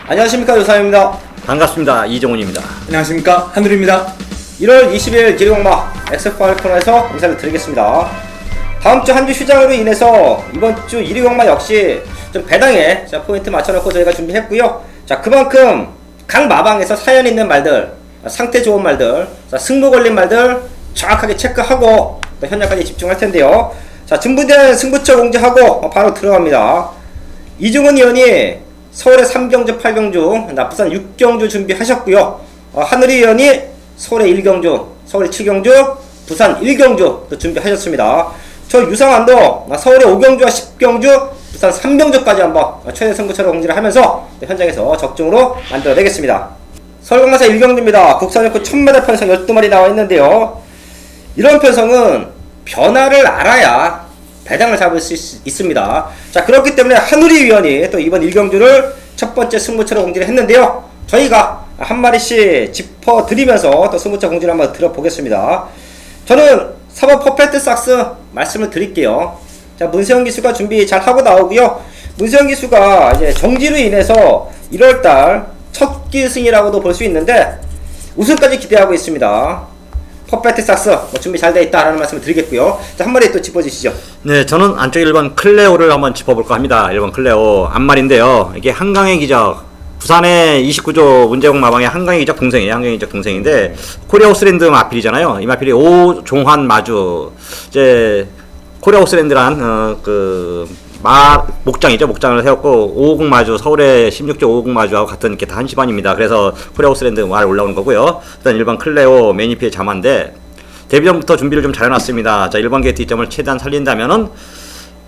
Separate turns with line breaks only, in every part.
안녕하십니까, 유사입니다.
반갑습니다. 이종훈입니다.
안녕하십니까, 한울입니다.
1월 20일 기리공마 X5 코너에서 인사를 드리겠습니다. 다음 주 한 주 휴장으로 인해서 이번 주 1위 공마 역시 좀 배당에 포인트 맞춰놓고 저희가 준비했고요. 자, 그만큼 각 마방에서 사연 있는 말들, 상태 좋은 말들, 자, 승부 걸린 말들 정확하게 체크하고 또 현장까지 집중할 텐데요. 자, 준비된 승부처 공지하고 바로 들어갑니다. 이종훈 의원이 서울의 3경주, 8경주, 부산 6경주 준비하셨고요. 한우리 의원이 서울의 1경주, 서울의 7경주, 부산 1경주 또 준비하셨습니다. 저 유상환도 서울의 5경주와 10경주, 부산 3경주까지 한번 최대 승부처로 공지를 하면서 현장에서 적중으로 만들어내겠습니다. 서울공마사 1경주입니다. 국산육구 1000m 편성 12마리 나와 있는데요. 이런 편성은 변화를 알아야 배당을 잡을 수 있습니다. 자, 그렇기 때문에 한우리 위원이 또 이번 1경주를 첫 번째 승부처로 공지를 했는데요. 저희가 한 마리씩 짚어드리면서 또 승부처 공지를 한번 들어보겠습니다. 저는 4번 퍼펙트 삭스 말씀을 드릴게요. 자, 문세영 기수가 준비 잘 하고 나오고요. 문세영 기수가 이제 정지로 인해서 1월달 첫 기승이라고도 볼 수 있는데 우승까지 기대하고 있습니다. 퍼펙트 삭스 준비 잘 돼 있다라는 말씀을 드리겠고요. 자, 한 마리 또 짚어주시죠.
네, 저는 안쪽 1번 클레오를 한번 짚어볼까 합니다. 1번 클레오 앞말인데요. 이게 한강의 기적, 부산의 29조 문제공 마방의 한강의 기적 동생이에요. 한강의 기적 동생인데 코리아 호스랜드 마필이잖아요. 이 마필이 오종환 마주, 이제 코리아 호스랜드란 목장이죠. 목장을 세웠고 550 마주, 서울의 16조 550 마주하고 같은 이렇게 다 한시반입니다. 그래서 코리아 호스랜드 말 올라오는 거고요. 일단 1번 클레오 매니피의 자만데 데뷔 전부터 준비를 좀 잘 해놨습니다. 자, 1번 게이트 이점을 최대한 살린다면은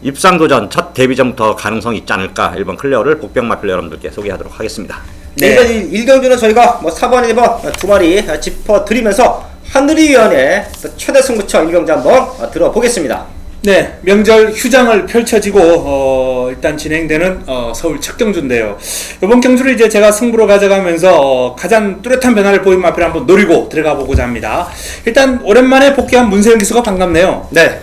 입상도전 첫 데뷔 전부터 가능성이 있지 않을까. 1번 클레오를 복병 마필 여러분들께 소개하도록 하겠습니다.
네. 1경주는 저희가 4번, 1번 두 마리 짚어드리면서 한우리위원회 최대 승부처 1경주 한번 들어보겠습니다.
네, 명절 휴장을 펼쳐지고 일단 진행되는 서울 첫 경주인데요. 이번 경주를 이제 제가 승부로 가져가면서 가장 뚜렷한 변화를 보인 마필을 한번 노리고 들어가 보고자 합니다. 일단 오랜만에 복귀한 문세영 기수가 반갑네요.
네.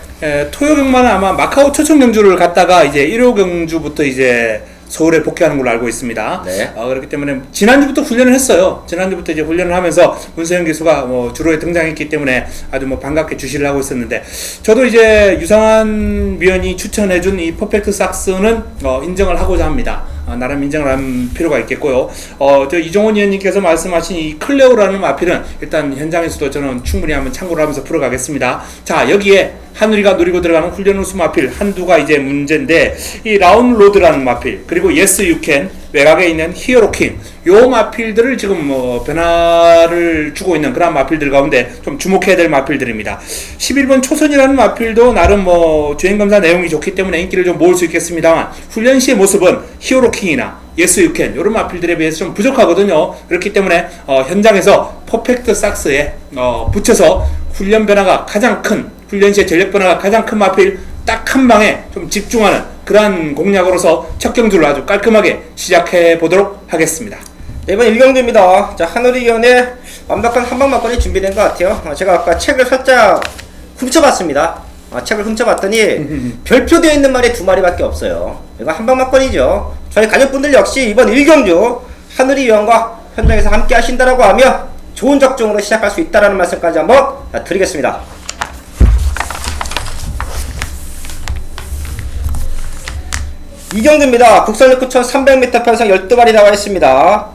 토요 경마는 아마 마카오 초청 경주를 갔다가 이제 1호 경주부터 이제 서울에 복귀하는 걸로 알고 있습니다.
네.
그렇기 때문에 지난주부터 훈련을 했어요. 지난주부터 이제 훈련을 하면서 문세영 기수가 주로에 등장했기 때문에 아주 반갑게 주시를 하고 있었는데, 저도 이제 유상환 위원이 추천해준 이 퍼펙트 삭스는 인정을 하고자 합니다. 나름 인정을 할 필요가 있겠고요. 저 이종훈 위원님께서 말씀하신 이 클레오라는 마필은 일단 현장에서도 저는 충분히 한번 참고를 하면서 풀어가겠습니다. 자, 여기에 한우리가 노리고 들어가는 훈련 우수 마필 한두가 이제 문제인데, 이 라운로드라는 마필, 그리고 예스 유캔, 외곽에 있는 히어로킹, 요 마필들을 지금 변화를 주고 있는 그런 마필들 가운데 좀 주목해야 될 마필들입니다. 11번 초선이라는 마필도 나름 주행검사 내용이 좋기 때문에 인기를 좀 모을 수 있겠습니다만, 훈련 시의 모습은 히어로킹이나 예스 유캔 요런 마필들에 비해서 좀 부족하거든요. 그렇기 때문에 현장에서 퍼펙트 삭스에 붙여서 훈련 변화가 가장 큰, 훈련 시의 전력 변화가 가장 큰 마필 딱 한 방에 좀 집중하는 그러한 공략으로서 첫 경주를 아주 깔끔하게 시작해 보도록 하겠습니다.
네, 이번 1경주입니다. 자, 한우리위원회 완벽한 한방막걸리 준비된 것 같아요. 제가 아까 책을 살짝 훔쳐봤습니다. 책을 훔쳐봤더니 별표되어 있는 말이 2마리밖에 없어요. 이거 한방막걸리죠. 저희 가족분들 역시 이번 1경주 한우리위원과 현장에서 함께 하신다라고 하면 좋은 적중으로 시작할 수 있다라는 말씀까지 한번 드리겠습니다. 이경주입니다. 국산육구 1300m 편성 12마리 나와 있습니다.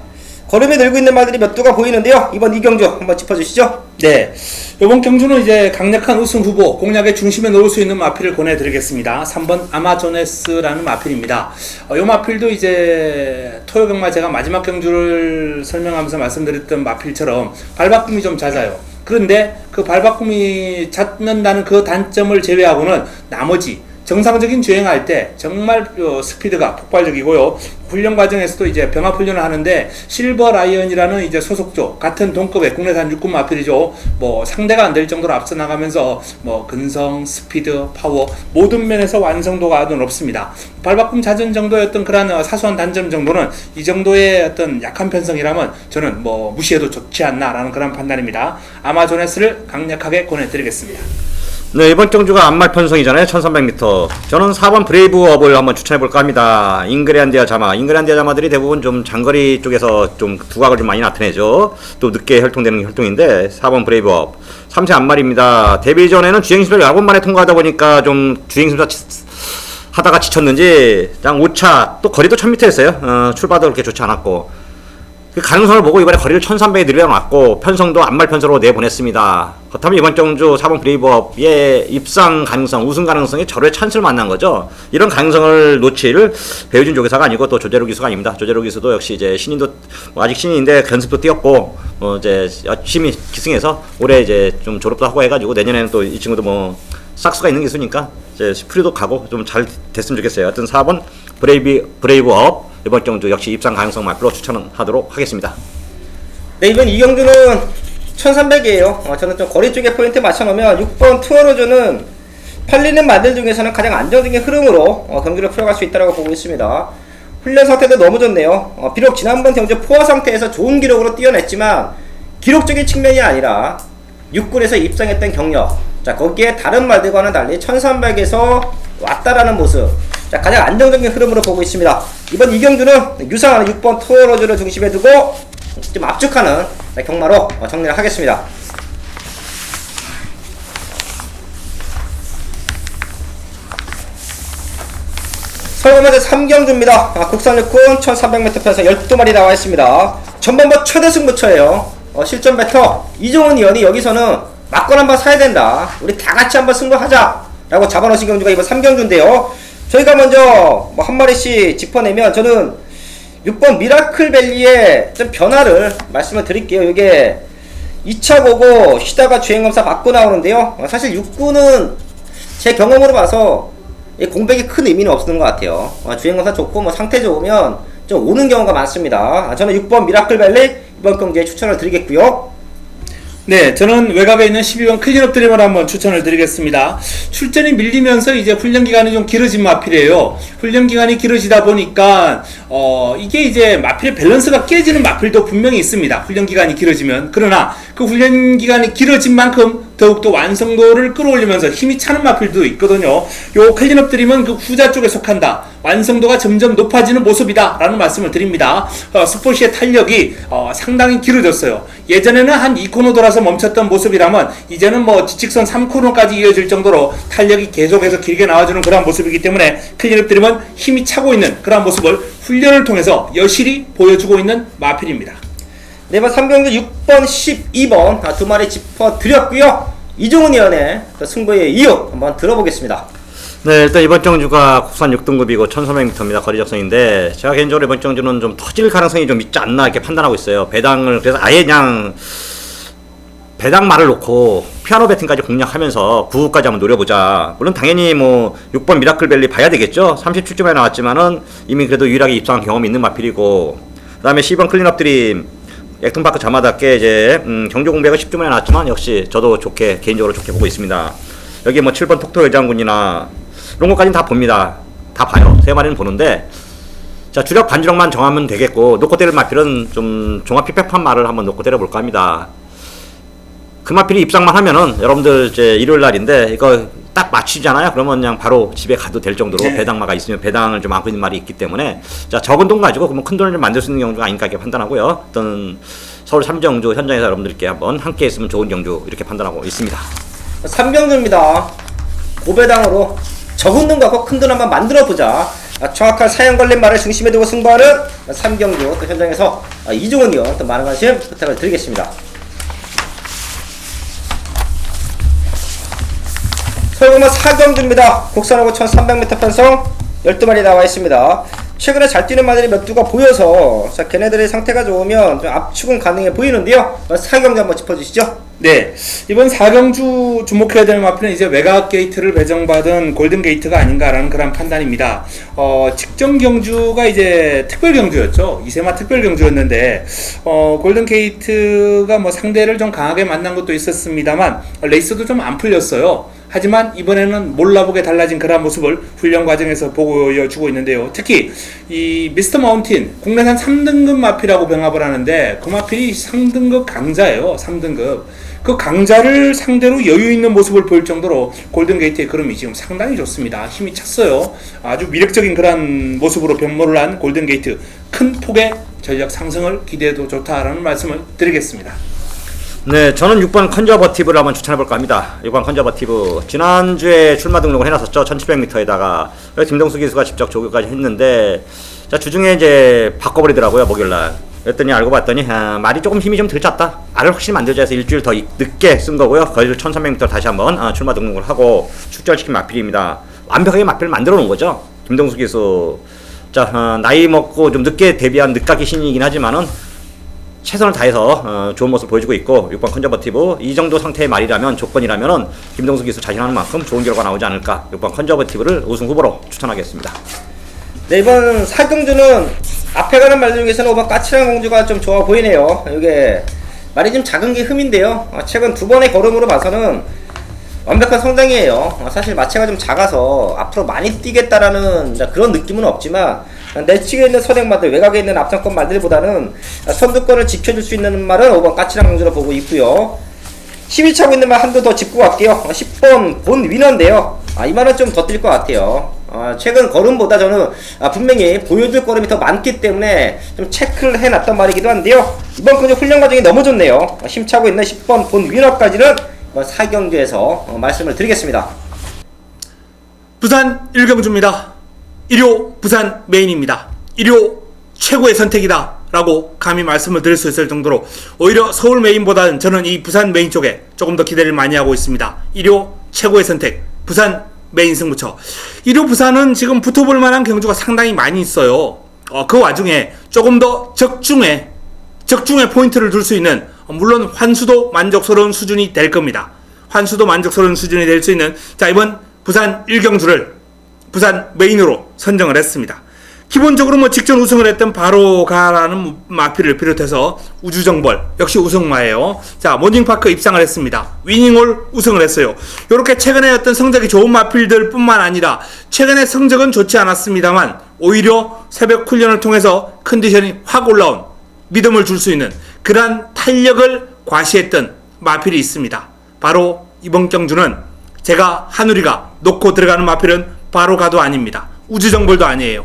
걸음이 늘고 있는 말들이 몇 두가 보이는데요. 이번 이경주 한번 짚어주시죠.
네, 이번 경주는 이제 강력한 우승 후보 공략의 중심에 놓을 수 있는 마필을 권해드리겠습니다. 3번 아마조네스라는 마필입니다. 이 마필도 이제 토요 경마 제가 마지막 경주를 설명하면서 말씀드렸던 마필처럼 발바꿈이 좀 잦아요. 그런데 그 발바꿈이 잦는다는 그 단점을 제외하고는 나머지 정상적인 주행할 때 정말 스피드가 폭발적이고요. 훈련 과정에서도 이제 병합 훈련을 하는데 실버 라이언이라는 이제 소속조 같은 동급의 국내산 육군 마필이죠. 상대가 안 될 정도로 앞서 나가면서 근성, 스피드, 파워 모든 면에서 완성도가 아주 높습니다. 발바꿈 잦은 정도의 어떤 그런 사소한 단점 정도는 이 정도의 어떤 약한 편성이라면 저는 무시해도 좋지 않나라는 그런 판단입니다. 아마조네스를 강력하게 권해드리겠습니다.
네, 이번 경주가 안말 편성이잖아요. 1300m. 저는 4번 브레이브업을 한번 추천해볼까 합니다. 잉그랜디아 자마. 잉그랜디아 자마들이 대부분 좀 장거리 쪽에서 좀 두각을 좀 많이 나타내죠. 또 늦게 혈통되는 혈통인데, 4번 브레이브업. 3세 안말입니다. 데뷔 전에는 주행심사 여러 번 만에 통과하다 보니까 좀 주행심사 하다가 지쳤는지, 그냥 5차, 또 거리도 1000m였어요. 출발도 그렇게 좋지 않았고. 그 가능성을 보고 이번에 거리를 1300에 늘려놨고 편성도 안말 편성으로 내보냈습니다. 그렇다면 이번 경주 4번 브레이브업의 입상 가능성, 우승 가능성이 절호의 찬스를 만난 거죠. 이런 가능성을 놓칠 배우진 조교사가 아니고 또 조재로 기수가 아닙니다. 조재로 기수도 역시 이제 신인도 아직 신인인데 견습도 뛰었고 이제 열심히 기승해서 올해 이제 좀 졸업도 하고 해가지고 내년에는 또 이 친구도 뭐 싹수가 있는 기수니까 이제 프리도 가고 좀 잘 됐으면 좋겠어요. 하여튼 4번 브레이브업 이번 경주 역시 입상 가능성 말로 추천하도록 하겠습니다.
네, 이번 이 경주는 1300이에요. 저는 좀 거리 쪽에 포인트 맞춰놓으면 6번 투어로즈는 팔리는 마들 중에서는 가장 안정적인 흐름으로 경기를 풀어갈 수 있다고 보고 있습니다. 훈련 상태도 너무 좋네요. 비록 지난번 경주 포화 상태에서 좋은 기록으로 뛰어냈지만 기록적인 측면이 아니라 6군에서 입상했던 경력, 자 거기에 다른 말들과는 달리 1300에서 왔다라는 모습, 자 가장 안정적인 흐름으로 보고 있습니다. 이번 이 경주는 유상하는 6번 투어로즈를 중심에 두고 좀 압축하는 경마로 정리를 하겠습니다. 서울마저 3경주입니다. 국산 육군 1300m 편에서 12마리 나와 있습니다. 전반부 최대 승부처예요. 실전 배터 이종훈 의원이 여기서는 막건 한번 사야 된다, 우리 다 같이 한번 승부하자 라고 잡아놓으신 경주가 이번 3경주인데요 저희가 먼저 한 마리씩 짚어내면 저는 6번 미라클밸리의 좀 변화를 말씀을 드릴게요. 이게 2차 보고 쉬다가 주행검사 받고 나오는데요 사실 6구는 제 경험으로 봐서 공백이 큰 의미는 없는 것 같아요. 주행검사 좋고 뭐 상태 좋으면 좀 오는 경우가 많습니다. 저는 6번 미라클밸리 이번 경기에 추천을 드리겠고요.
네, 저는 외곽에 있는 12번 클린업 드림을 한번 추천을 드리겠습니다. 출전이 밀리면서 이제 훈련 기간이 좀 길어진 마필이에요. 훈련 기간이 길어지다 보니까 이게 이제 마필의 밸런스가 깨지는 마필도 분명히 있습니다. 훈련 기간이 길어지면. 그러나 그 훈련 기간이 길어진 만큼 더욱더 완성도를 끌어올리면서 힘이 차는 마필도 있거든요. 요 클린업 드림은 그 후자 쪽에 속한다. 완성도가 점점 높아지는 모습이다 라는 말씀을 드립니다. 스포시의 탄력이 상당히 길어졌어요. 예전에는 한 2코너 돌아서 멈췄던 모습이라면 이제는 뭐 지직선 3코너까지 이어질 정도로 탄력이 계속해서 길게 나와주는 그런 모습이기 때문에 클린업 드림은 힘이 차고 있는 그런 모습을 훈련을 통해서 여실히 보여주고 있는 마필입니다.
네 번 3경주 6번 12번 두 마리 짚어드렸고요. 이종훈 의원의 승부의 이유 한번 들어보겠습니다.
네, 일단 이번 경주가 국산 6등급이고 1300m입니다. 거리 적성인데 제가 개인적으로 이번 경주는 좀 터질 가능성이 좀 있지 않나 이렇게 판단하고 있어요. 배당을 그래서 아예 그냥 배당 말을 놓고 피아노 배팅까지 공략하면서 9구까지 한번 노려보자. 물론 당연히 뭐 6번 미라클밸리 봐야 되겠죠. 37주만에 나왔지만은 이미 그래도 유일하게 입상한 경험이 있는 마필이고, 그 다음에 10번 클린업 드림 액통파크 자마답게 이제 경주 공백은 10주만에 나왔지만 역시 저도 좋게 개인적으로 좋게 보고 있습니다. 여기 뭐 7번 톡토 회장군이나 이런 것까지는 다 봅니다. 다 봐요. 세 마리는 보는데, 자 주력 반주력만 정하면 되겠고 놓고 때릴 마필은 좀 종합 픽백판 말을 한번 놓고 때려볼까 합니다. 그 마필이 입상만 하면은 여러분들 이제 일요일 날인데 이거 딱 맞추잖아요. 그러면 그냥 바로 집에 가도 될 정도로 배당마가 있으면 배당을 좀 안고 있는 말이 있기 때문에 자 적은 돈 가지고 그러면 큰 돈을 좀 만들 수 있는 경주가 아닌가 이렇게 판단하고요. 어떤 서울 3경주 현장에서 여러분들께 한번 함께 했으면 좋은 경주 이렇게 판단하고 있습니다.
3경주입니다. 고배당으로 적은 돈 갖고 큰 돈 한번 만들어보자. 정확한 사연 걸린 말을 중심에 두고 승부하는 3경주 또 현장에서 이종훈 의원 또 많은 관심 부탁을 드리겠습니다. 서울공마 4경주입니다. 국산하고 1300m 편성 12마리 나와 있습니다. 최근에 잘 뛰는 마들이 몇 두가 보여서 자 걔네들의 상태가 좋으면 좀 압축은 가능해 보이는데요. 4경주 한번 짚어주시죠.
네, 이번 4경주 주목해야 될 마필은 이제 외곽 게이트를 배정받은 골든 게이트가 아닌가라는 그런 판단입니다. 직전 경주가 이제 특별 경주였죠. 이세마 특별 경주였는데 골든 게이트가 뭐 상대를 좀 강하게 만난 것도 있었습니다만 레이스도 좀 안 풀렸어요. 하지만 이번에는 몰라보게 달라진 그런 모습을 훈련 과정에서 보여주고 있는데요. 특히 이 미스터 마운틴 국내산 3등급 마필하고 병합을 하는데 그 마필이 상등급 강자예요. 3등급. 그 강자를 상대로 여유 있는 모습을 보일 정도로 골든게이트의 걸음이 지금 상당히 좋습니다. 힘이 찼어요. 아주 미력적인 그런 모습으로 변모를 한 골든게이트, 큰 폭의 전력 상승을 기대해도 좋다라는 말씀을 드리겠습니다.
네, 저는 6번 컨저버티브를 한번 추천해볼까 합니다. 6번 컨저버티브 지난주에 출마 등록을 해놨었죠. 1700m에다가 김동수 기수가 직접 조교까지 했는데, 자, 주중에 이제 바꿔버리더라고요, 목요일날. 그랬더니 알고 봤더니 말이 조금 힘이 좀 덜 찼다. 알을 확실히 만들자 해서 일주일 더 늦게 쓴 거고요. 거의 1300m 다시 한번 출마 등록을 하고 축절시킨 마필입니다. 완벽하게 마필을 만들어 놓은 거죠, 김동수 기수. 자, 나이 먹고 좀 늦게 데뷔한 늦가기 신이긴 하지만은 최선을 다해서 좋은 모습을 보여주고 있고, 6번 컨저버티브 이 정도 상태의 말이라면, 조건이라면은 김동수 기수 자신하는 만큼 좋은 결과 나오지 않을까. 6번 컨저버티브를 우승 후보로 추천하겠습니다.
네, 이번 4경주는 앞에 가는 말들 중에서는 5번 까칠한 공주가 좀 좋아 보이네요. 이게 말이 좀 작은 게 흠인데요. 최근 두 번의 걸음으로 봐서는 완벽한 성장이에요. 사실 마체가 좀 작아서 앞으로 많이 뛰겠다라는 그런 느낌은 없지만, 내측에 있는 선행마들, 외곽에 있는 앞선권 말들보다는 선두권을 지켜줄 수 있는 말은 5번 까칠한 공주로 보고 있고요. 10위 차고 있는 말 한두 더 짚고 갈게요. 10번 본 위너인데요. 이 말은 좀 더 뛸 것 같아요. 최근 걸음보다 저는 분명히 보여줄 걸음이 더 많기 때문에 좀 체크를 해놨던 말이기도 한데요. 이번 근육 훈련 과정이 너무 좋네요. 힘차고 있는 10번 본 위너까지는 4경주에서 말씀을 드리겠습니다.
부산 1경주입니다. 1호 부산 메인입니다. 1호 최고의 선택이다 라고 감히 말씀을 드릴 수 있을 정도로 오히려 서울 메인보다는 저는 이 부산 메인 쪽에 조금 더 기대를 많이 하고 있습니다. 1호 최고의 선택 부산 메인 승부처. 1호 부산은 지금 붙어볼 만한 경주가 상당히 많이 있어요. 그 와중에 조금 더 적중에 포인트를 둘 수 있는, 물론 환수도 만족스러운 수준이 될 겁니다. 환수도 만족스러운 수준이 될 수 있는, 자, 이번 부산 1경주를 부산 메인으로 선정을 했습니다. 기본적으로 뭐 직전 우승을 했던 바로 가라는 마필을 비롯해서 우주정벌 역시 우승마예요. 자, 모닝파크 입상을 했습니다. 위닝홀 우승을 했어요. 요렇게 최근에 어떤 성적이 좋은 마필들 뿐만 아니라 최근에 성적은 좋지 않았습니다만 오히려 새벽 훈련을 통해서 컨디션이 확 올라온, 믿음을 줄 수 있는 그러한 탄력을 과시했던 마필이 있습니다. 바로 이번 경주는 제가 한우리가 놓고 들어가는 마필은 바로 가도 아닙니다. 우주정벌도 아니에요.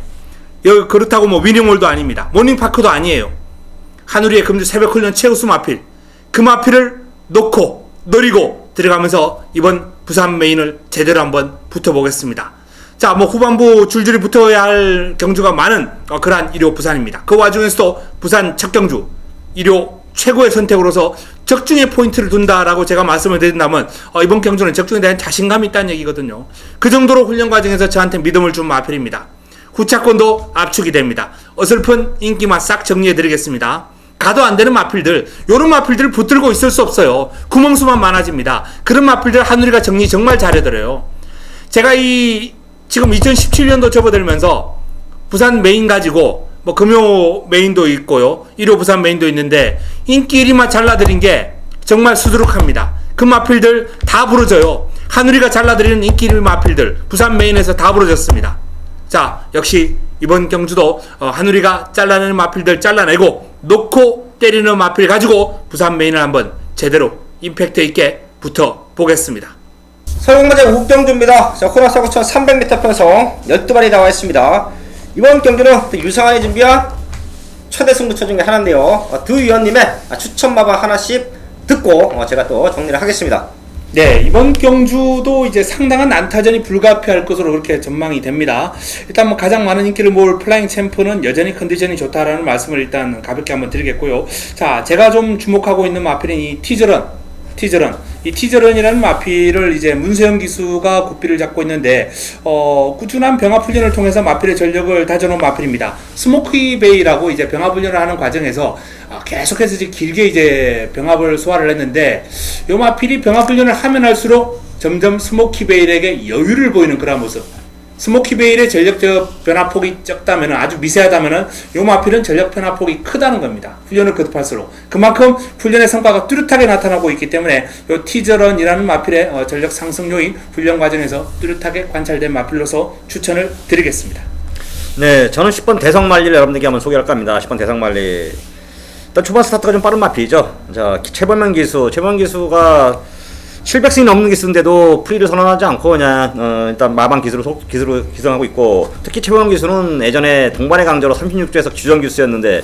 그렇다고 뭐 위닝홀도 아닙니다. 모닝파크도 아니에요. 한우리의 금주 새벽 훈련 최우수 마필, 그 마필을 놓고 노리고 들어가면서 이번 부산 메인을 제대로 한번 붙어보겠습니다. 자, 뭐 후반부 줄줄이 붙어야 할 경주가 많은 그러한 1호 부산입니다. 그 와중에서도 부산 첫 경주 1호 최고의 선택으로서 적중에 포인트를 둔다라고 제가 말씀을 드린다면 이번 경주는 적중에 대한 자신감이 있다는 얘기거든요. 그 정도로 훈련 과정에서 저한테 믿음을 준 마필입니다. 후차권도 압축이 됩니다. 어설픈 인기만 싹 정리해드리겠습니다. 가도 안 되는 마필들, 요런 마필들을 붙들고 있을 수 없어요. 구멍수만 많아집니다. 그런 마필들 한우리가 정리 정말 잘해드려요. 제가 지금 2017년도 접어들면서 부산 메인 가지고 뭐 금요 메인도 있고요, 1호 부산 메인도 있는데 인기 1위만 잘라드린 게 정말 수두룩합니다. 그 마필들 다 부러져요. 한우리가 잘라드리는 인기 1위 마필들 부산 메인에서 다 부러졌습니다. 자, 역시 이번 경주도 한우리가 잘라내는 마필들 잘라내고 놓고 때리는 마필 가지고 부산 메인을 한번 제대로 임팩트 있게 붙어보겠습니다.
설국마제 5경주입니다. 자, 코너 사고차 300m 편성 12발이 나와 있습니다. 이번 경주는 유상환이 준비한 최대 승부처 중에 하나인데요. 두 위원님의 추천 마방 하나씩 듣고 제가 또 정리를 하겠습니다.
네, 이번 경주도 이제 상당한 난타전이 불가피할 것으로 그렇게 전망이 됩니다. 일단 뭐 가장 많은 인기를 모을 플라잉 챔프는 여전히 컨디션이 좋다라는 말씀을 일단 가볍게 한번 드리겠고요. 자, 제가 좀 주목하고 있는 마필은 이 이 티저런이라는 마필을 이제 문세영 기수가 구피를 잡고 있는데 꾸준한 병합 훈련을 통해서 마필의 전력을 다져놓은 마필입니다. 스모키 베이라고 이제 병합 훈련을 하는 과정에서 계속해서 이제 길게 이제 병합을 소화를 했는데, 요 마필이 병합 훈련을 하면 할수록 점점 스모키 베일에게 여유를 보이는 그런 모습, 스모키베일의 전력적 변화폭이 적다면, 아주 미세하다면 요 마필은 전력 변화폭이 크다는 겁니다. 훈련을 거듭할수록 그만큼 훈련의 성과가 뚜렷하게 나타나고 있기 때문에 요 티저런이라는 마필의 전력 상승 요인, 훈련 과정에서 뚜렷하게 관찰된 마필로서 추천을 드리겠습니다.
네, 저는 10번 대성말리를 여러분들께 한번 소개할까 합니다. 10번 대성말리. 일단 초반 스타트가 좀 빠른 마필이죠. 자, 최범현 기수가 700승이 넘는 기수인데도 프리를 선언하지 않고 그냥 일단 마방 기수로 기승하고 있고, 특히 최범현 기수는 예전에 동반의 강자로 36주에서 주전 기수였는데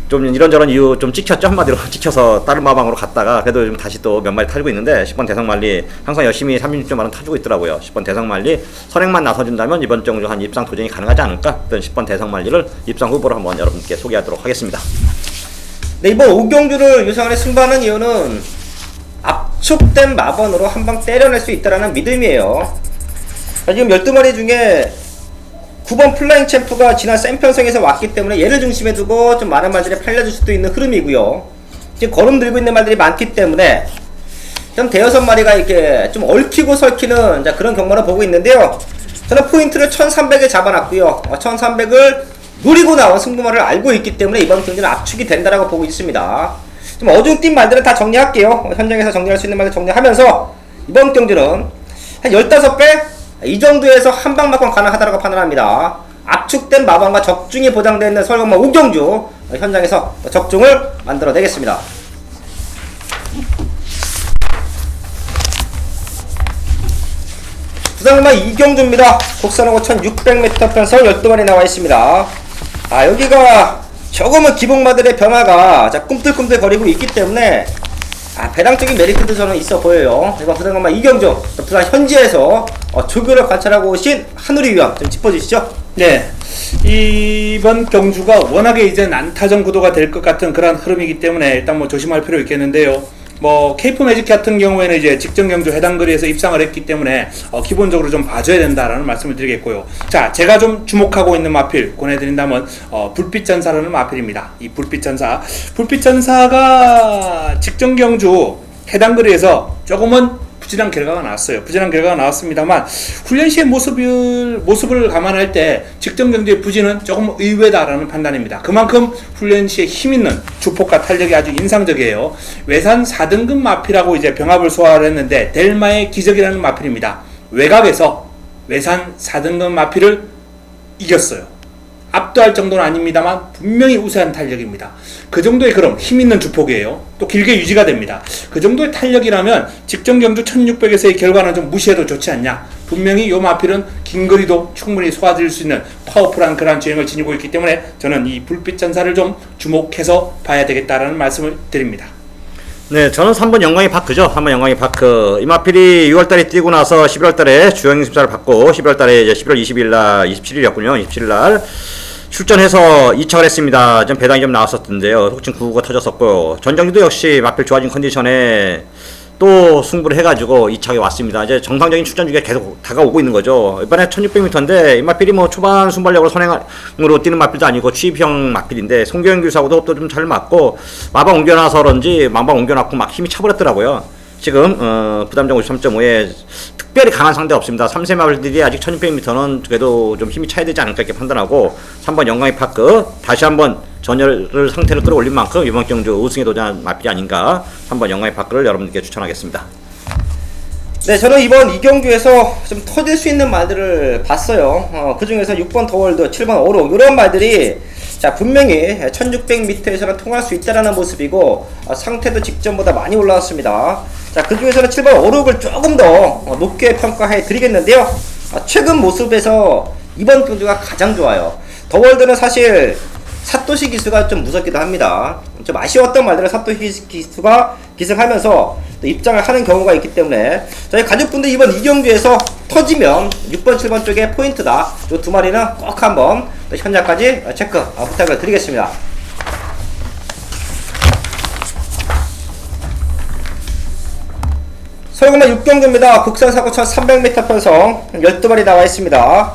좀 이런저런 이유 좀 찍혔죠. 한마디로 찍혀서 다른 마방으로 갔다가 그래도 좀 다시 또 몇 마리 타주고 있는데, 10번 대성말리 항상 열심히 36주만은 타주고 있더라고요. 10번 대성말리 선행만 나서준다면 이번 정도 한 입상 도전이 가능하지 않을까. 어떤 10번 대성말리를 입상 후보로 한번 여러분께 소개하도록 하겠습니다.
네, 이번 5경주를 유상원에 승부하는 이유는 압축된 마번으로 한 방 때려낼 수 있다라는 믿음이에요. 지금 12마리 중에 9번 플라잉 챔프가 지난 샘편성에서 왔기 때문에 얘를 중심에 두고 좀 많은 말들이 팔려줄 수도 있는 흐름이고요. 지금 걸음 들고 있는 말들이 많기 때문에 좀 대여섯 마리가 이렇게 좀 얽히고 설키는 그런 경마를 보고 있는데요. 저는 포인트를 1300에 잡아놨고요. 1300을 노리고 나온 승부말을 알고 있기 때문에 이번 경기는 압축이 된다라고 보고 있습니다. 좀 어중뛴 말들은 다 정리할게요. 현장에서 정리할 수 있는 말들 정리하면서 이번 경기는 한 15배? 이 정도에서 한방막권 가능하다고 판단합니다. 압축된 마방과 적중이 보장되어 있는 서울경마 5경주 현장에서 적중을 만들어 내겠습니다. 부산경마 2경주입니다. 곡선은 5600m 편성 12마리 나와 있습니다. 여기가 조금은 기복마들의 변화가 꿈틀꿈틀 거리고 있기 때문에 배당적인 메리트도 저는 있어 보여요. 이번 부산경마 2경주 부산 현지에서 조교를 관찰하고 오신 한우리 위원 좀 짚어주시죠.
네, 이번 경주가 워낙에 이제 난타전 구도가 될 것 같은 그런 흐름이기 때문에 일단 뭐 조심할 필요 있겠는데요. 케이프 매직 같은 경우에는 이제 직전 경주 해당 거리에서 입상을 했기 때문에 기본적으로 좀 봐줘야 된다라는 말씀을 드리겠고요. 자, 제가 좀 주목하고 있는 마필 권해드린다면 불빛 전사라는 마필입니다. 이 불빛 전사가 직전 경주 해당 거리에서 조금은 부진한 결과가 나왔어요. 부진한 결과가 나왔습니다만 훈련 시의 모습을 감안할 때 직전 경주의 부진은 조금 의외다라는 판단입니다. 그만큼 훈련 시에 힘있는 주폭과 탄력이 아주 인상적이에요. 외산 4등급 마필하고 이제 병합을 소화를 했는데 델마의 기적이라는 마필입니다. 외곽에서 외산 4등급 마필을 이겼어요. 압도할 정도는 아닙니다만 분명히 우세한 탄력입니다. 그 정도의 그럼 힘있는 주폭이에요. 또 길게 유지가 됩니다. 그 정도의 탄력이라면 직전 경주 1600에서의 결과는 좀 무시해도 좋지 않냐. 분명히 요 마필은 긴 거리도 충분히 소화될 수 있는 파워풀한 그런 주행을 지니고 있기 때문에 저는 이 불빛 전사를 좀 주목해서 봐야 되겠다라는 말씀을 드립니다.
네, 저는 3번 영광이 파크죠. 3번 영광이 파크. 이 마필이 6월달에 뛰고 나서 11월달에 주행 심사를 받고 11월달에 이제 11월 20일날 27일이었군요. 27일날 출전해서 2착을 했습니다. 좀 배당이 좀 나왔었던데요. 속칭 9구가 터졌었고, 전정기도 역시 마필 좋아진 컨디션에 또 승부를 해가지고 2착에 왔습니다. 이제 정상적인 출전 주기가 계속 다가오고 있는 거죠. 이번에 1600m인데 이 마필이 초반 순발력으로 선행으로 뛰는 마필도 아니고 취입형 마필인데 송교영 교수하고도 또 좀 잘 맞고 마방 옮겨놔서 그런지 망방 옮겨놨고 막 힘이 차버렸더라고요. 지금 부담점 53.5에 특별히 강한 상대 없습니다. 3세 마필들이 아직 1600m는 그래도 좀 힘이 차야 되지 않을까 이렇게 판단하고 3번 영광의 파크 다시 한번 전열을 상태를 끌어올린 만큼 이번 경주 우승에 도전한 마필이 아닌가. 3번 영광의 파크를 여러분들께 추천하겠습니다.
네, 저는 이번 이 경주에서 좀 터질 수 있는 말들을 봤어요. 그 중에서 6번 더월드, 7번 어록 이런 말들이 분명히 1600m에서는 통할 수 있다라는 모습이고 상태도 직전보다 많이 올라왔습니다. 그 중에서는 7번 어록을 조금 더 높게 평가해 드리겠는데요. 최근 모습에서 이번 경주가 가장 좋아요. 더월드는 사실 사토시 기수가 좀 무섭기도 합니다. 좀 아쉬웠던 말들을 사토시 기수가 기승하면서 또 입장을 하는 경우가 있기 때문에 저희 가족분들 이번 이 경주에서 터지면 6번, 7번 쪽에 포인트다. 이 두 마리는 꼭 한번 현장까지 체크 부탁을 드리겠습니다. 서울경마 6경주입니다. 국산 사고 1300m 편성 12마리 나와 있습니다.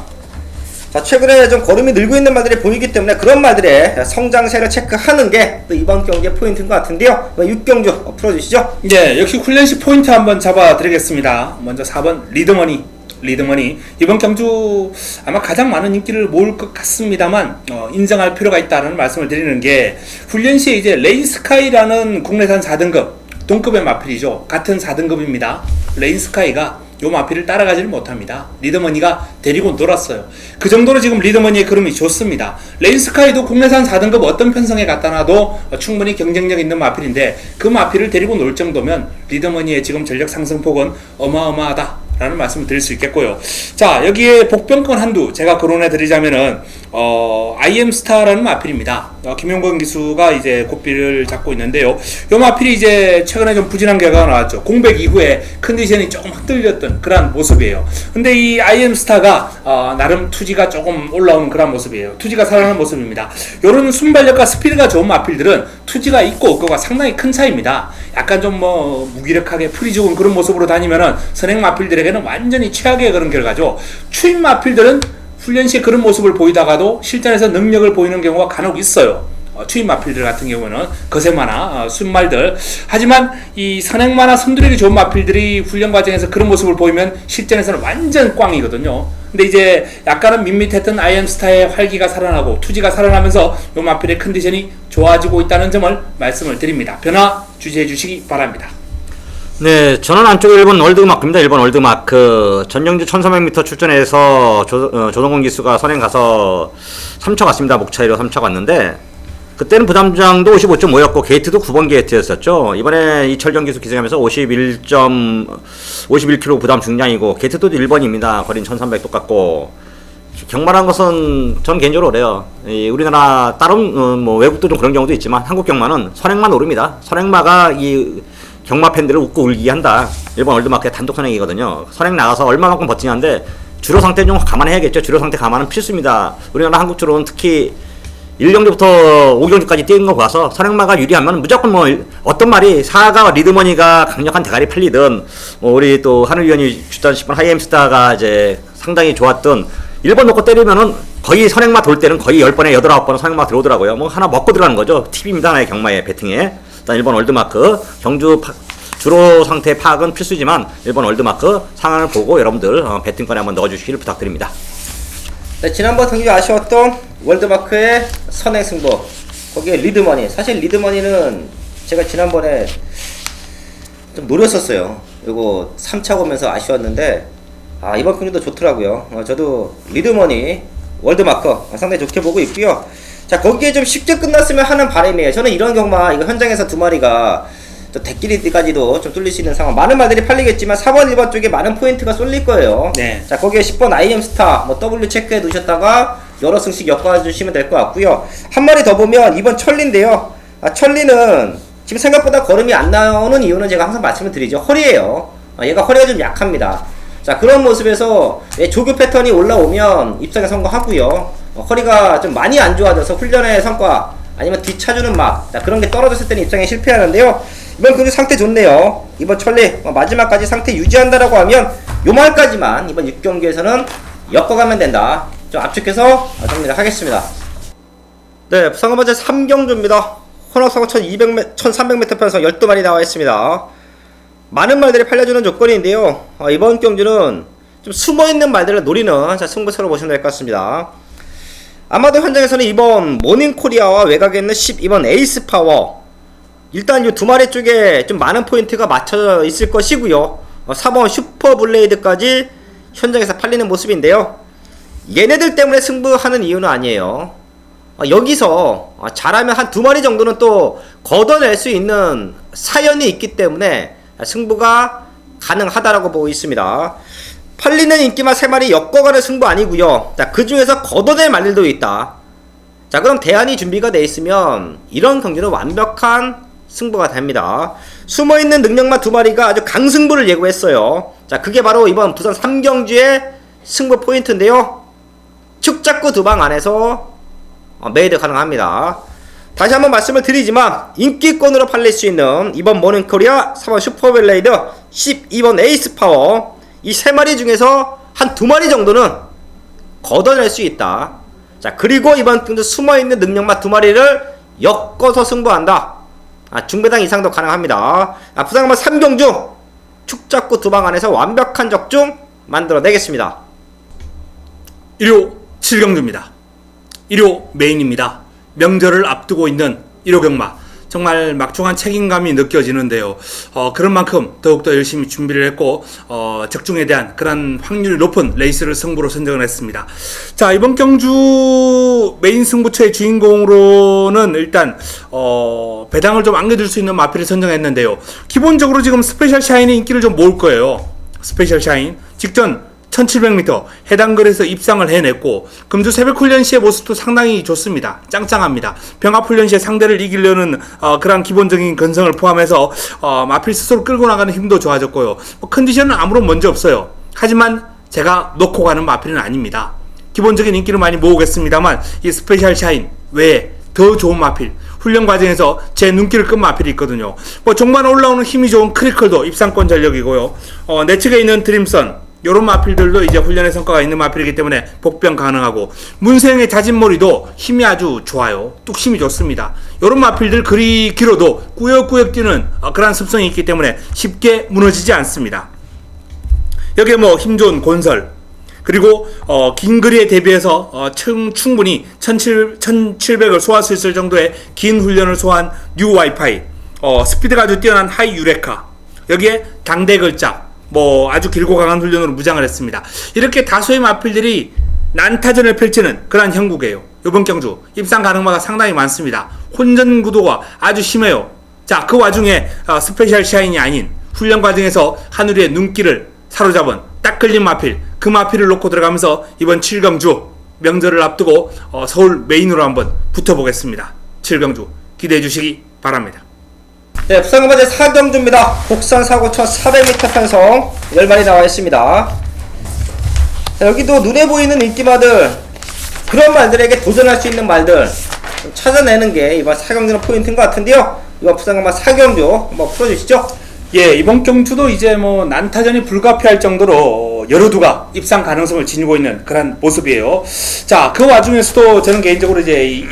최근에 좀 걸음이 늘고 있는 말들이 보이기 때문에 그런 말들의 성장세를 체크하는 게 또 이번 경기의 포인트인 것 같은데요. 6경주 풀어주시죠.
네, 역시 훈련시 포인트 한번 잡아 드리겠습니다. 먼저 4번 리드머니 리드머니 이번 경주 아마 가장 많은 인기를 모을 것 같습니다만 인정할 필요가 있다는 말씀을 드리는 게 훈련 시에 이제 레인스카이라는 국내산 4등급 동급의 마필이죠. 같은 4등급입니다. 레인스카이가 요 마필을 따라가지를 못합니다. 리드머니가 데리고 놀았어요. 그 정도로 지금 리드머니의 그름이 좋습니다. 레인스카이도 국내산 4등급 어떤 편성에 갖다 놔도 충분히 경쟁력 있는 마필인데 그 마필을 데리고 놀 정도면 리드머니의 지금 전력 상승폭은 어마어마하다 라는 말씀을 드릴 수 있겠고요. 자, 여기에 복병권 한두 제가 거론해 드리자면은 IM스타라는 마필입니다. 김용건 기수가 이제 고삐를 잡고 있는데요. 요 마필이 이제 최근에 좀 부진한 결과가 나왔죠. 공백 이후에 컨디션이 조금 흔들렸던 그런 모습이에요. 근데 이 IM스타가 나름 투지가 조금 올라오는 그런 모습이에요. 투지가 살아나는 모습입니다. 요런 순발력과 스피드가 좋은 마필들은 투지가 있고 없고가 상당히 큰 차이입니다. 약간 좀 뭐 무기력하게 풀이 죽은 그런 모습으로 다니면은 선행 마필들에게는 완전히 최악의 그런 결과죠. 추임 마필들은 훈련 시에 그런 모습을 보이다가도 실전에서 능력을 보이는 경우가 간혹 있어요. 추임 마필들 같은 경우는 거세마나 순말들. 하지만 이 선행마나 선두력이 좋은 마필들이 훈련 과정에서 그런 모습을 보이면 실전에서는 완전 꽝이거든요. 근데 이제 약간은 밋밋했던 IM스타의 활기가 살아나고 투지가 살아나면서 요 마필의 컨디션이 좋아지고 있다는 점을 말씀을 드립니다. 변화 주시해 주시기 바랍니다.
네, 저는 안쪽 1번 월드마크입니다. 1번 월드마크. 전정주 1300m 출전해서 조동건 기수가 선행 가서 3차 갔습니다. 목차이로 3차 갔는데 그때는 부담장도 55.5였고 게이트도 9번 게이트였었죠. 이번에 이철정 기수 기승하면서 51km 부담 중량이고 게이트도 1번입니다. 거리는 1300 똑같고 경마라는 것은 전 개인적으로 그래요. 우리나라 다른 뭐 외국도 좀 그런 경우도 있지만 한국 경마는 선행만 오릅니다. 선행마가 이 경마 팬들을 웃고 울게 한다. 일본 월드마크의 단독 선행이거든요. 선행 나가서 얼마만큼 버티냐인데 주로 상태 좀 감안해야겠죠. 주로 상태 감안은 필수입니다. 우리나라 한국 주로는 특히 1경주부터 5경주까지 뛰는 거 봐서 선행마가 유리하면 무조건 뭐 어떤 말이 사가 리드머니가 강력한 대가리 팔리든 뭐 우리 또 하늘위원이 주단 10번 하이엠스타가 이제 상당히 좋았던 1번 놓고 때리면은 거의 선행마 돌 때는 거의 10번에 8, 9번은 선행마 들어오더라고요. 뭐 하나 먹고 들어가는 거죠. 팁입니다. 하나의 경마에 배팅에. 일단 1번 월드마크 경주 주로 상태 파악은 필수지만 1번 월드마크 상황을 보고 여러분들 배팅권에 한번 넣어주시기를 부탁드립니다.
네, 지난번 경기 아쉬웠던 월드마크의 선행 승부, 거기에 리드머니. 사실 리드머니는 제가 지난번에 좀 노렸었어요. 이거 3차 보면서 아쉬웠는데 이번 경기도 좋더라고요. 저도 리드머니 월드마크 상당히 좋게 보고 있고요. 자, 거기에 좀 쉽게 끝났으면 하는 바람이에요. 저는 이런 경마 이거 현장에서 두 마리가 또 대끼리까지도 좀 뚫릴 수 있는 상황. 많은 말들이 팔리겠지만 4번, 1번 쪽에 많은 포인트가 쏠릴 거예요.
네.
자, 거기에 10번 IM스타, 뭐 W 체크해 두셨다가 여러 승씩 엮어 주시면 될 것 같고요. 한 마리 더 보면 2번 천리인데요. 천리는 지금 생각보다 걸음이 안 나오는 이유는 제가 항상 말씀을 드리죠. 허리예요. 얘가 허리가 좀 약합니다. 자, 그런 모습에서 조교 패턴이 올라오면 입상에 성공하고요. 허리가 좀 많이 안 좋아져서 훈련의 성과 아니면 뒤차주는 맛, 그런 게 떨어졌을 때는 입상에 실패하는데요. 이번 경기 상태 좋네요. 이번 천리 마지막까지 상태 유지한다라고 하면 요 말까지만 이번 6경기에서는 엮어가면 된다. 좀 압축해서 정리를 하겠습니다. 네, 부산건반제 3경주입니다. 혼합사고 1300m 편성 12마리 나와 있습니다. 많은 말들이 팔려주는 조건인데요. 이번 경주는 좀 숨어있는 말들을 노리는 승부처로 보시면 될 것 같습니다. 아마도 현장에서는 이번 모닝코리아와 외곽에 있는 12번 에이스파워, 일단 이 두 마리 쪽에 좀 많은 포인트가 맞춰져 있을 것이고요. 4번 슈퍼블레이드까지 현장에서 팔리는 모습인데요. 얘네들 때문에 승부하는 이유는 아니에요. 여기서 잘하면 한 두 마리 정도는 또 걷어낼 수 있는 사연이 있기 때문에 승부가 가능하다라고 보고 있습니다. 팔리는 인기만 3마리 엮어가는 승부 아니고요. 자, 그 중에서 걷어낼 말들도 있다. 자, 그럼 대안이 준비가 돼 있으면 이런 경기는 완벽한 승부가 됩니다. 숨어있는 능력만 2마리가 아주 강승부를 예고했어요. 자, 그게 바로 이번 부산 3경주의 승부 포인트인데요. 축작구 2방 안에서 메이드 가능합니다. 다시 한번 말씀을 드리지만 인기권으로 팔릴 수 있는 이번 모닝코리아, 3번 슈퍼블레이드, 12번 에이스파워, 이 3마리 중에서 한 2마리 정도는 걷어낼 수 있다. 자, 그리고 이번 경주 숨어있는 능력만 2마리를 엮어서 승부한다. 중배당 이상도 가능합니다. 부산 한번 3경주 축작구 2방 안에서 완벽한 적중 만들어내겠습니다.
1호 7경주입니다. 1호 메인입니다. 명절을 앞두고 있는 1호 경마. 정말 막중한 책임감이 느껴지는데요. 그런 만큼 더욱더 열심히 준비를 했고 적중에 대한 그런 확률이 높은 레이스를 승부로 선정을 했습니다. 자, 이번 경주 메인 승부처의 주인공으로는 일단 배당을 좀 안겨줄 수 있는 마필을 선정했는데요. 기본적으로 지금 스페셜 샤인의 인기를 좀 모을 거예요. 스페셜 샤인 직전 1700m 해당 거리에서 입상을 해냈고 금주 새벽 훈련 시의 모습도 상당히 좋습니다. 짱짱합니다. 병합 훈련 시에 상대를 이기려는 그런 기본적인 근성을 포함해서 마필 스스로 끌고 나가는 힘도 좋아졌고요. 컨디션은 아무런 문제 없어요. 하지만 제가 놓고 가는 마필은 아닙니다. 기본적인 인기를 많이 모으겠습니다만 이 스페셜 샤인 외에 더 좋은 마필, 훈련 과정에서 제 눈길을 끈 마필이 있거든요. 종반 올라오는 힘이 좋은 크리컬도 입상권 전력이고요. 내측에 있는 드림선, 요런 마필들도 이제 훈련의 성과가 있는 마필이기 때문에 복병 가능하고, 문세영의 자진몰이도 힘이 아주 좋아요. 뚝심이 좋습니다. 요런 마필들 그리 길어도 꾸역꾸역 뛰는 그런 습성이 있기 때문에 쉽게 무너지지 않습니다. 여기에 힘 좋은 곤설, 그리고 긴 거리에 대비해서 충분히 1700을 소화할 수 있을 정도의 긴 훈련을 소화한 뉴 와이파이, 스피드가 아주 뛰어난 하이 유레카, 여기에 당대 걸작, 아주 길고 강한 훈련으로 무장을 했습니다. 이렇게 다수의 마필들이 난타전을 펼치는 그런 형국이에요. 이번 경주 입상 가능마가 상당히 많습니다. 혼전 구도가 아주 심해요. 자, 그 와중에 스페셜 샤인이 아닌 훈련 과정에서 하늘의 눈길을 사로잡은 딱 걸린 마필, 그 마필을 놓고 들어가면서 이번 7경주 명절을 앞두고 서울 메인으로 한번 붙어보겠습니다. 7경주 기대해 주시기 바랍니다.
네, 부산금바제 4경주입니다. 곡선 사고 1400m 편성 10마리 나와 있습니다. 자, 여기도 눈에 보이는 인기마들, 그런 말들에게 도전할 수 있는 말들 좀 찾아내는 게 이번 4경주는 포인트인 것 같은데요. 이번 부산금바 4경주 한번 풀어주시죠.
예, 이번 경주도 이제 난타전이 불가피할 정도로 여러 두가 입상 가능성을 지니고 있는 그런 모습이에요. 자, 그 와중에서도 저는 개인적으로 이제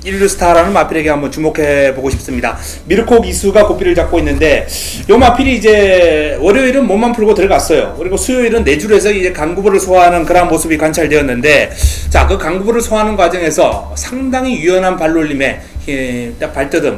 인류스타라는 마필에게 한번 주목해 보고 싶습니다. 미르코 기수가 고삐를 잡고 있는데, 요 마필이 이제 월요일은 몸만 풀고 들어갔어요. 그리고 수요일은 내줄에서 이제 강구부를 소화하는 그런 모습이 관찰되었는데, 자, 그 강구부를 소화하는 과정에서 상당히 유연한 발놀림에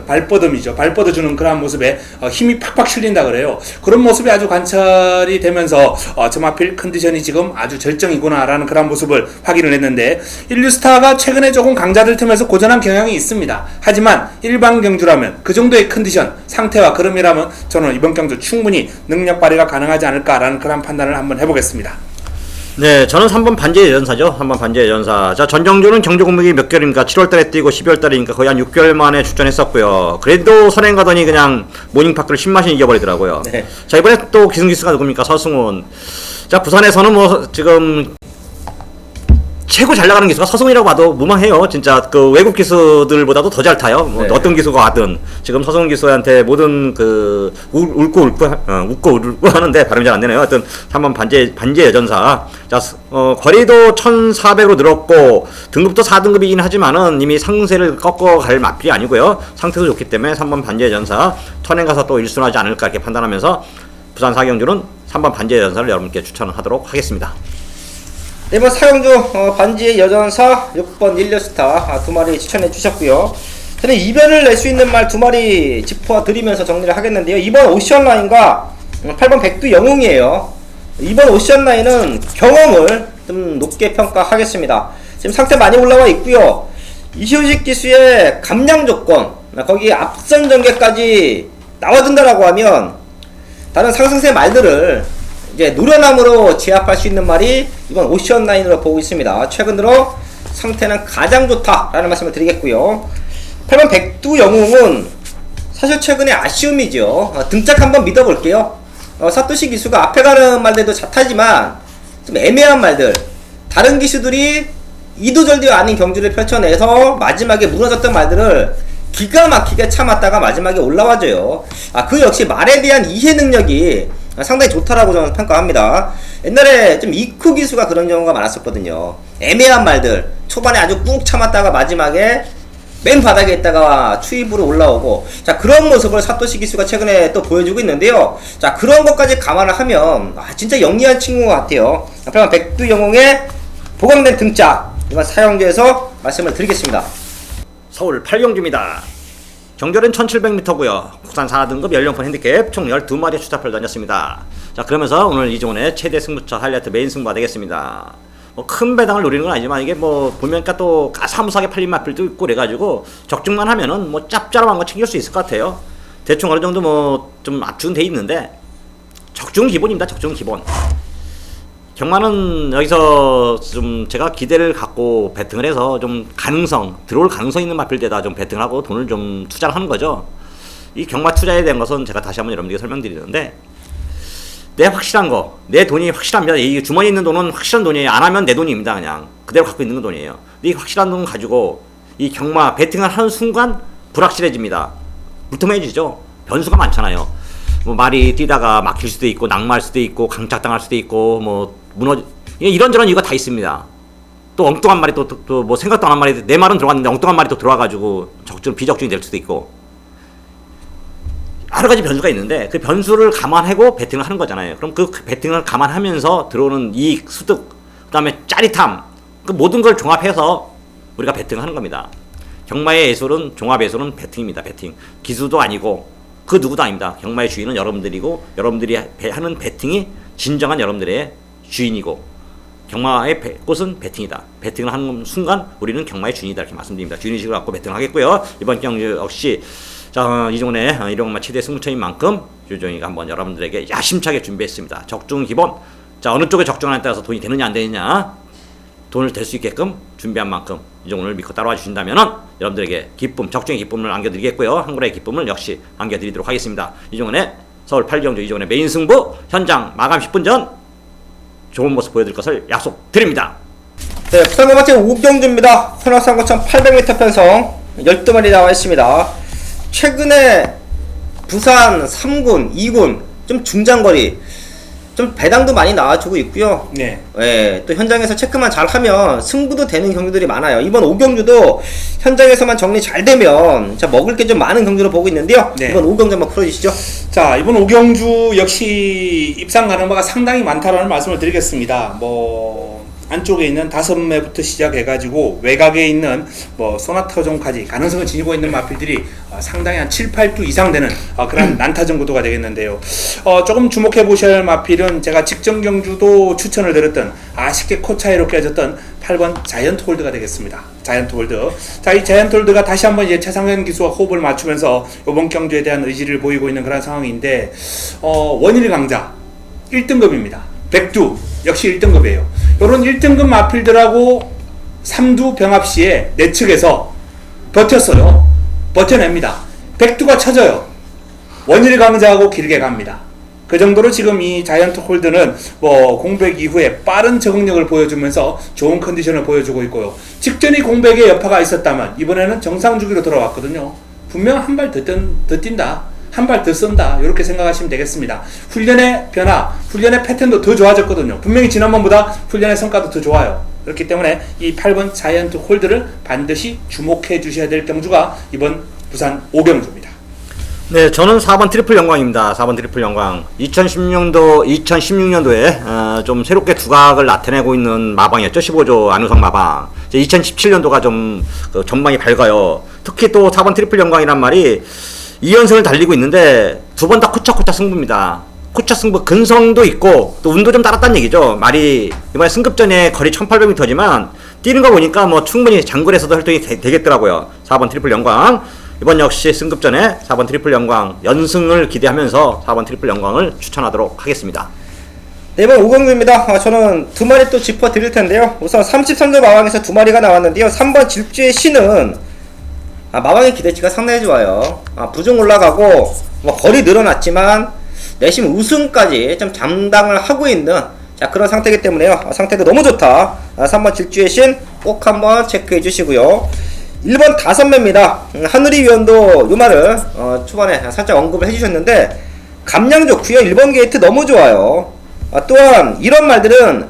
발뻗음이죠. 발뻗어주는 그런 모습에 힘이 팍팍 실린다 그래요. 그런 모습이 아주 관찰이 되면서 저 마필 컨디션이 지금 아주 절정이구나 라는 그런 모습을 확인을 했는데, 인류스타가 최근에 조금 강자들 틈에서 고전한 경향이 있습니다. 하지만 일반 경주라면 그 정도의 컨디션, 상태와 그름이라면 저는 이번 경주 충분히 능력 발휘가 가능하지 않을까라는 그런 판단을 한번 해보겠습니다.
네, 저는 3번 반지의 여전사죠. 3번 반지의 여전사. 자, 전정주는 경주 공백이 몇 개월입니까? 7월달에 뛰고 12월달이니까 거의 한 6개월 만에 출전했었고요. 그래도 선행 가더니 그냥 모닝파크를 10마신 이겨버리더라고요.
네.
자, 이번에 또 기승기수가 누굽니까? 서승훈. 자, 부산에서는 지금 최고 잘 나가는 기수가 서승훈이라고 봐도 무방해요. 진짜 그 외국 기수들보다도 더 잘 타요.
네.
어떤 기수가 와든 지금 서승훈 기수한테 모든 웃고 하는데 발음이 잘 안 되네요. 하여튼 한번 반지의 여전사. 자, 거리도 1400으로 늘었고 등급도 4등급이긴 하지만은 이미 상세를 꺾어갈 마필이 아니고요. 상태도 좋기 때문에 3번 반지의 여전사 턴행 가서 또 1순하지 않을까 이렇게 판단하면서 부산 4경주는 3번 반지의 여전사를 여러분께 추천을 하도록 하겠습니다.
이번 4경주 반지의 여전사 6번 인류스타 2마리 추천해 주셨고요. 저는 이변을 낼 수 있는 말 2마리 짚어 드리면서 정리를 하겠는데요. 이번 오션라인과 8번 백두 영웅이에요. 이번 오션라인은 경험을 좀 높게 평가하겠습니다. 지금 상태 많이 올라와 있고요. 이효식 기수의 감량 조건, 거기 앞선 전개까지 나와준다라고 하면 다른 상승세 말들을 이제 노련함으로 제압할 수 있는 말이 이번 오션라인으로 보고 있습니다. 최근 들어 상태는 가장 좋다라는 말씀을 드리겠고요. 8번 백두 영웅은 사실 최근에 아쉬움이죠. 등짝 한번 믿어볼게요. 사토시 기수가 앞에 가는 말들도 잣하지만 좀 애매한 말들, 다른 기수들이 이도저도 아닌 경주를 펼쳐내서 마지막에 무너졌던 말들을 기가 막히게 참았다가 마지막에 올라와줘요. 그 역시 말에 대한 이해 능력이 상당히 좋다라고 저는 평가합니다. 옛날에 좀 이쿠 기수가 그런 경우가 많았었거든요. 애매한 말들 초반에 아주 꾹 참았다가 마지막에 맨 바닥에 있다가 추입으로 올라오고, 자 그런 모습을 사토시 기수가 최근에 또 보여주고 있는데요. 자 그런 것까지 감안을 하면 진짜 영리한 친구 같아요. 그럼 백두 영웅의 보강된 등짝 이번 사형제에서 말씀을 드리겠습니다.
서울 8경주입니다. 경결은 1700m고요. 국산 4등급 연령판 핸디캡 총 12마리의 추타표를 던졌습니다. 자 그러면서 오늘 이종훈의 최대 승부처 하이라이트 메인 승부가 되겠습니다. 뭐 큰 배당을 노리는 건 아니지만 이게 뭐 보니까 또 사무사하게 팔린 맛들도 있고 그래가지고 적중만 하면은 뭐 짭짤한 거 챙길 수 있을 것 같아요. 대충 어느 정도 뭐 좀 압축은 돼 있는데 적중 기본입니다. 적중 기본. 경마는 여기서 좀 제가 기대를 갖고 배팅을 해서 좀 들어올 가능성 있는 마필대다 좀 배팅을 하고 돈을 좀 투자를 하는 거죠. 이 경마 투자에 대한 것은 제가 다시 한번 여러분들에게 설명드리는데, 내 확실한 거, 내 돈이 확실합니다. 이 주머니에 있는 돈은 확실한 돈이에요. 안 하면 내 돈입니다. 그냥 그대로 갖고 있는 돈이에요. 이 확실한 돈 가지고 이 경마 배팅을 하는 순간 불확실해집니다. 불투명해지죠. 변수가 많잖아요. 뭐 말이 뛰다가 막힐 수도 있고 낙마할 수도 있고 강착당할 수도 있고 뭐 이런저런 이유가 다 있습니다. 또 엉뚱한 말이 또 뭐 생각도 안 한 말이 내 말은 들어갔는데 엉뚱한 말이 또 들어와가지고 비적중이 될 수도 있고 여러 가지 변수가 있는데 그 변수를 감안하고 배팅을 하는 거잖아요. 그럼 그 배팅을 감안하면서 들어오는 이익, 소득, 그 다음에 짜릿함, 그 모든 걸 종합해서 우리가 배팅을 하는 겁니다. 경마의 예술은 종합 예술은 배팅입니다. 배팅. 기수도 아니고 그 누구도 아닙니다. 경마의 주인은 여러분들이고 여러분들이 하는 배팅이 진정한 여러분들의 주인이고 경마의 꽃은 배팅이다. 배팅을 하는 순간 우리는 경마의 주인이다 이렇게 말씀드립니다. 주인의식을 갖고 배팅을 하겠고요. 이번 경주 역시 자 이종훈의 일용마 최대 승부처인 만큼 유종이가 한번 여러분들에게 야심차게 준비했습니다. 적중 기본. 자 어느 쪽에 적중하냐에 따라서 돈이 되느냐 안 되느냐 돈을 될 수 있게끔 준비한 만큼 이종훈을 믿고 따라와 주신다면은 여러분들에게 기쁨, 적중의 기쁨을 안겨드리겠고요. 한글의 기쁨을 역시 안겨드리도록 하겠습니다. 이종훈의 서울 8경주 이종훈의 메인 승부 현장 마감 10분 전 좋은 모습 보여드릴 것을 약속드립니다.
네, 부산 경마체 5경주입니다. 혼합상고천 800m 편성 12마리 나와 있습니다. 최근에 부산 3군, 2군 좀 중장거리 좀 배당도 많이 나와주고 있고요.
네.
예, 또 현장에서 체크만 잘하면 승부도 되는 경주들이 많아요. 이번 5경주도 현장에서만 정리 잘 되면 자 먹을 게 좀 많은 경주로 보고 있는데요.
네.
이번 5경주 한번 풀어주시죠.
자, 이번 5경주 역시 입상 가능바가 상당히 많다라는 말씀을 드리겠습니다. 뭐 안쪽에 있는 5매부터 시작해가지고 외곽에 있는 뭐 소나타종까지 가능성을 지니고 있는 마필들이 상당히 한 7, 8두 이상 되는 그런 난타전 구도가 되겠는데요. 조금 주목해 보셔야 할 마필은 제가 직전 경주도 추천을 드렸던 아쉽게 코 차이로 깨졌던 8번 자이언트 홀드가 되겠습니다. 자이언트 홀드. 자, 이 자이언트 홀드가 다시 한번 이제 최상현 기수와 호흡을 맞추면서 이번 경주에 대한 의지를 보이고 있는 그런 상황인데, 원일 강자 1등급입니다. 백두 역시 1등급이에요. 요런 1등급 마필들하고 3두 병합 시에 내측에서 버텼어요. 버텨냅니다. 백두가 쳐져요. 원일 강자하고 길게 갑니다. 그 정도로 지금 이 자이언트 홀드는 뭐 공백 이후에 빠른 적응력을 보여주면서 좋은 컨디션을 보여주고 있고요. 직전이 공백에 여파가 있었다면 이번에는 정상 주기로 돌아왔거든요. 분명 한 발 더 뛴다. 한 발 더 쏜다. 이렇게 생각하시면 되겠습니다. 훈련의 변화, 훈련의 패턴도 더 좋아졌거든요. 분명히 지난번보다 훈련의 성과도 더 좋아요. 그렇기 때문에 이 8번 자이언트 홀드를 반드시 주목해 주셔야 될 경주가 이번 부산 5경주입니다.
네, 저는 4번 트리플 영광입니다. 4번 트리플 영광. 2016년도에 좀 새롭게 두각을 나타내고 있는 마방이었죠. 15조 안우성 마방. 2017년도가 좀 전망이 밝아요. 특히 또 4번 트리플 영광이란 말이 2연승을 달리고 있는데 두 번 다 코차코차 승부입니다. 코차 승부 근성도 있고 또 운도 좀 따랐다는 얘기죠. 말이 이번에 승급전에 거리 1800m지만 뛰는 거 보니까 뭐 충분히 장거리에서도 활동이 되겠더라고요. 4번 트리플 영광. 이번 역시 승급전에 4번 트리플 영광 연승을 기대하면서 4번 트리플 영광을 추천하도록 하겠습니다.
네, 이번 5경주입니다. 저는 두 마리 또 짚어 드릴 텐데요. 우선 33조 마방에서 두 마리가 나왔는데요. 3번 질주의 신은 마방의 기대치가 상당히 좋아요. 부중 올라가고 뭐 거리 늘어났지만 내심 우승까지 좀 장담을 하고 있는 자 그런 상태이기 때문에요. 상태도 너무 좋다. 3번 질주의 신 꼭 한번 체크해 주시고요. 1번 5매입니다. 하늘이 위원도 요 말을 초반에 살짝 언급을 해주셨는데 감량 좋고요. 1번 게이트 너무 좋아요. 또한 이런 말들은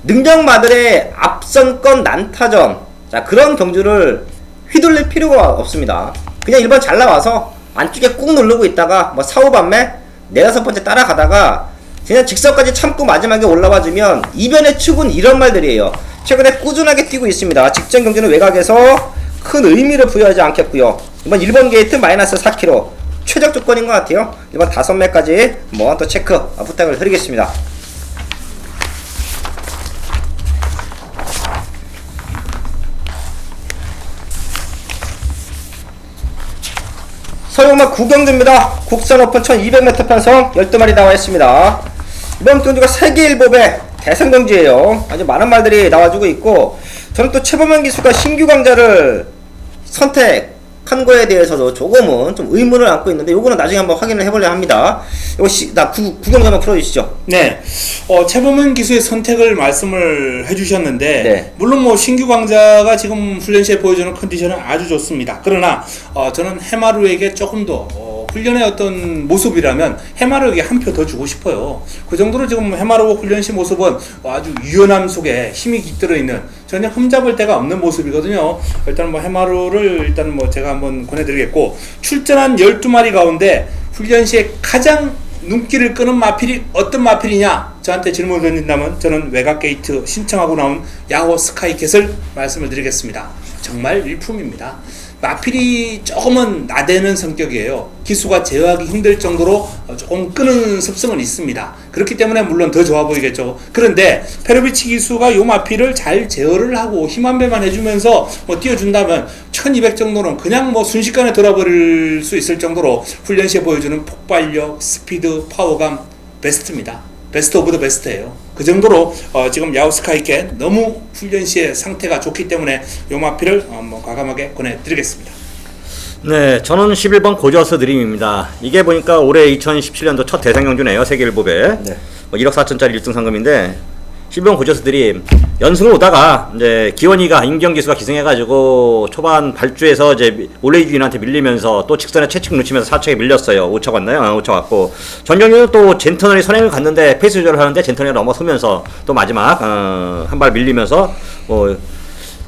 능력마들의 앞선권 난타전 자 그런 경주를 휘둘릴 필요가 없습니다. 그냥 1번 잘 나와서 안쪽에 꾹 누르고 있다가 뭐 4, 5반매 4, 5번째 따라가다가 그냥 직선까지 참고 마지막에 올라와주면 이변의 축은 이런 말들이에요. 최근에 꾸준하게 뛰고 있습니다. 직전 경주는 외곽에서 큰 의미를 부여하지 않겠고요. 이번 1번 게이트 마이너스 4km 최적 조건인 것 같아요. 이번 5매까지 한번 또 체크 부탁을 드리겠습니다. 서울마 구경주입니다. 국산 오픈 1200m 편성 12마리 나와 있습니다. 이번 경주가 세계일보배 대상경주예요. 아주 많은 말들이 나와주고 있고, 저는 또 최범현 기수가 신규 강자를 선택한 거에 대해서도 조금은 좀 의문을 안고 있는데, 요거는 나중에 한번 확인을 해보려 합니다. 요거 구경주 한번 풀어주시죠.
네, 최범현 기수의 선택을 말씀을 해주셨는데,
네.
물론 뭐 신규 강자가 지금 훈련 시에 보여주는 컨디션은 아주 좋습니다. 그러나 저는 해마루에게 조금 더 훈련의 어떤 모습이라면 해마루에게 한 표 더 주고 싶어요. 그 정도로 지금 해마루 훈련 시 모습은 아주 유연함 속에 힘이 깃들어 있는, 전혀 흠잡을 데가 없는 모습이거든요. 일단 뭐 해마루를 일단 뭐 제가 한번 권해드리겠고, 출전한 12마리 가운데 훈련 시에 가장 눈길을 끄는 마필이 어떤 마필이냐, 저한테 질문을 던진다면 저는 외곽 게이트 신청하고 나온 야호 스카이캣을 말씀을 드리겠습니다. 정말 일품입니다. 마필이 조금은 나대는 성격이에요. 기수가 제어하기 힘들 정도로 조금 끄는 습성은 있습니다. 그렇기 때문에 물론 더 좋아 보이겠죠. 그런데 페로비치 기수가 요 마필을 잘 제어를 하고 힘 한 배만 해주면서 뭐 띄워준다면 1200 정도는 그냥 뭐 순식간에 돌아버릴 수 있을 정도로 훈련 시에 보여주는 폭발력, 스피드, 파워감 베스트입니다. 베스트 오브 더 베스트예요. 그 정도로 지금 야우스카이께 너무 훈련 시에 상태가 좋기 때문에 요 마필을 뭐 과감하게 권해드리겠습니다.
네, 저는 11번 고저스 드림입니다. 이게 보니까 올해 2017년도 첫 대상경주네요. 세계일보배.
네.
뭐 1억 4천짜리 1등 상금인데, 11번 고저스 드림 연승을 오다가 이제 기원이가 임경기수가 기승해가지고 초반 발주에서 이제 올레이주인한테 밀리면서 또 직선에 채찍 놓치면서 4척에 밀렸어요. 5척 왔나요? 5척 왔고, 전경주는 또 젠터널이 선행을 갔는데 페이스 조절을 하는데 젠터널이 넘어서면서 또 마지막 한 발 밀리면서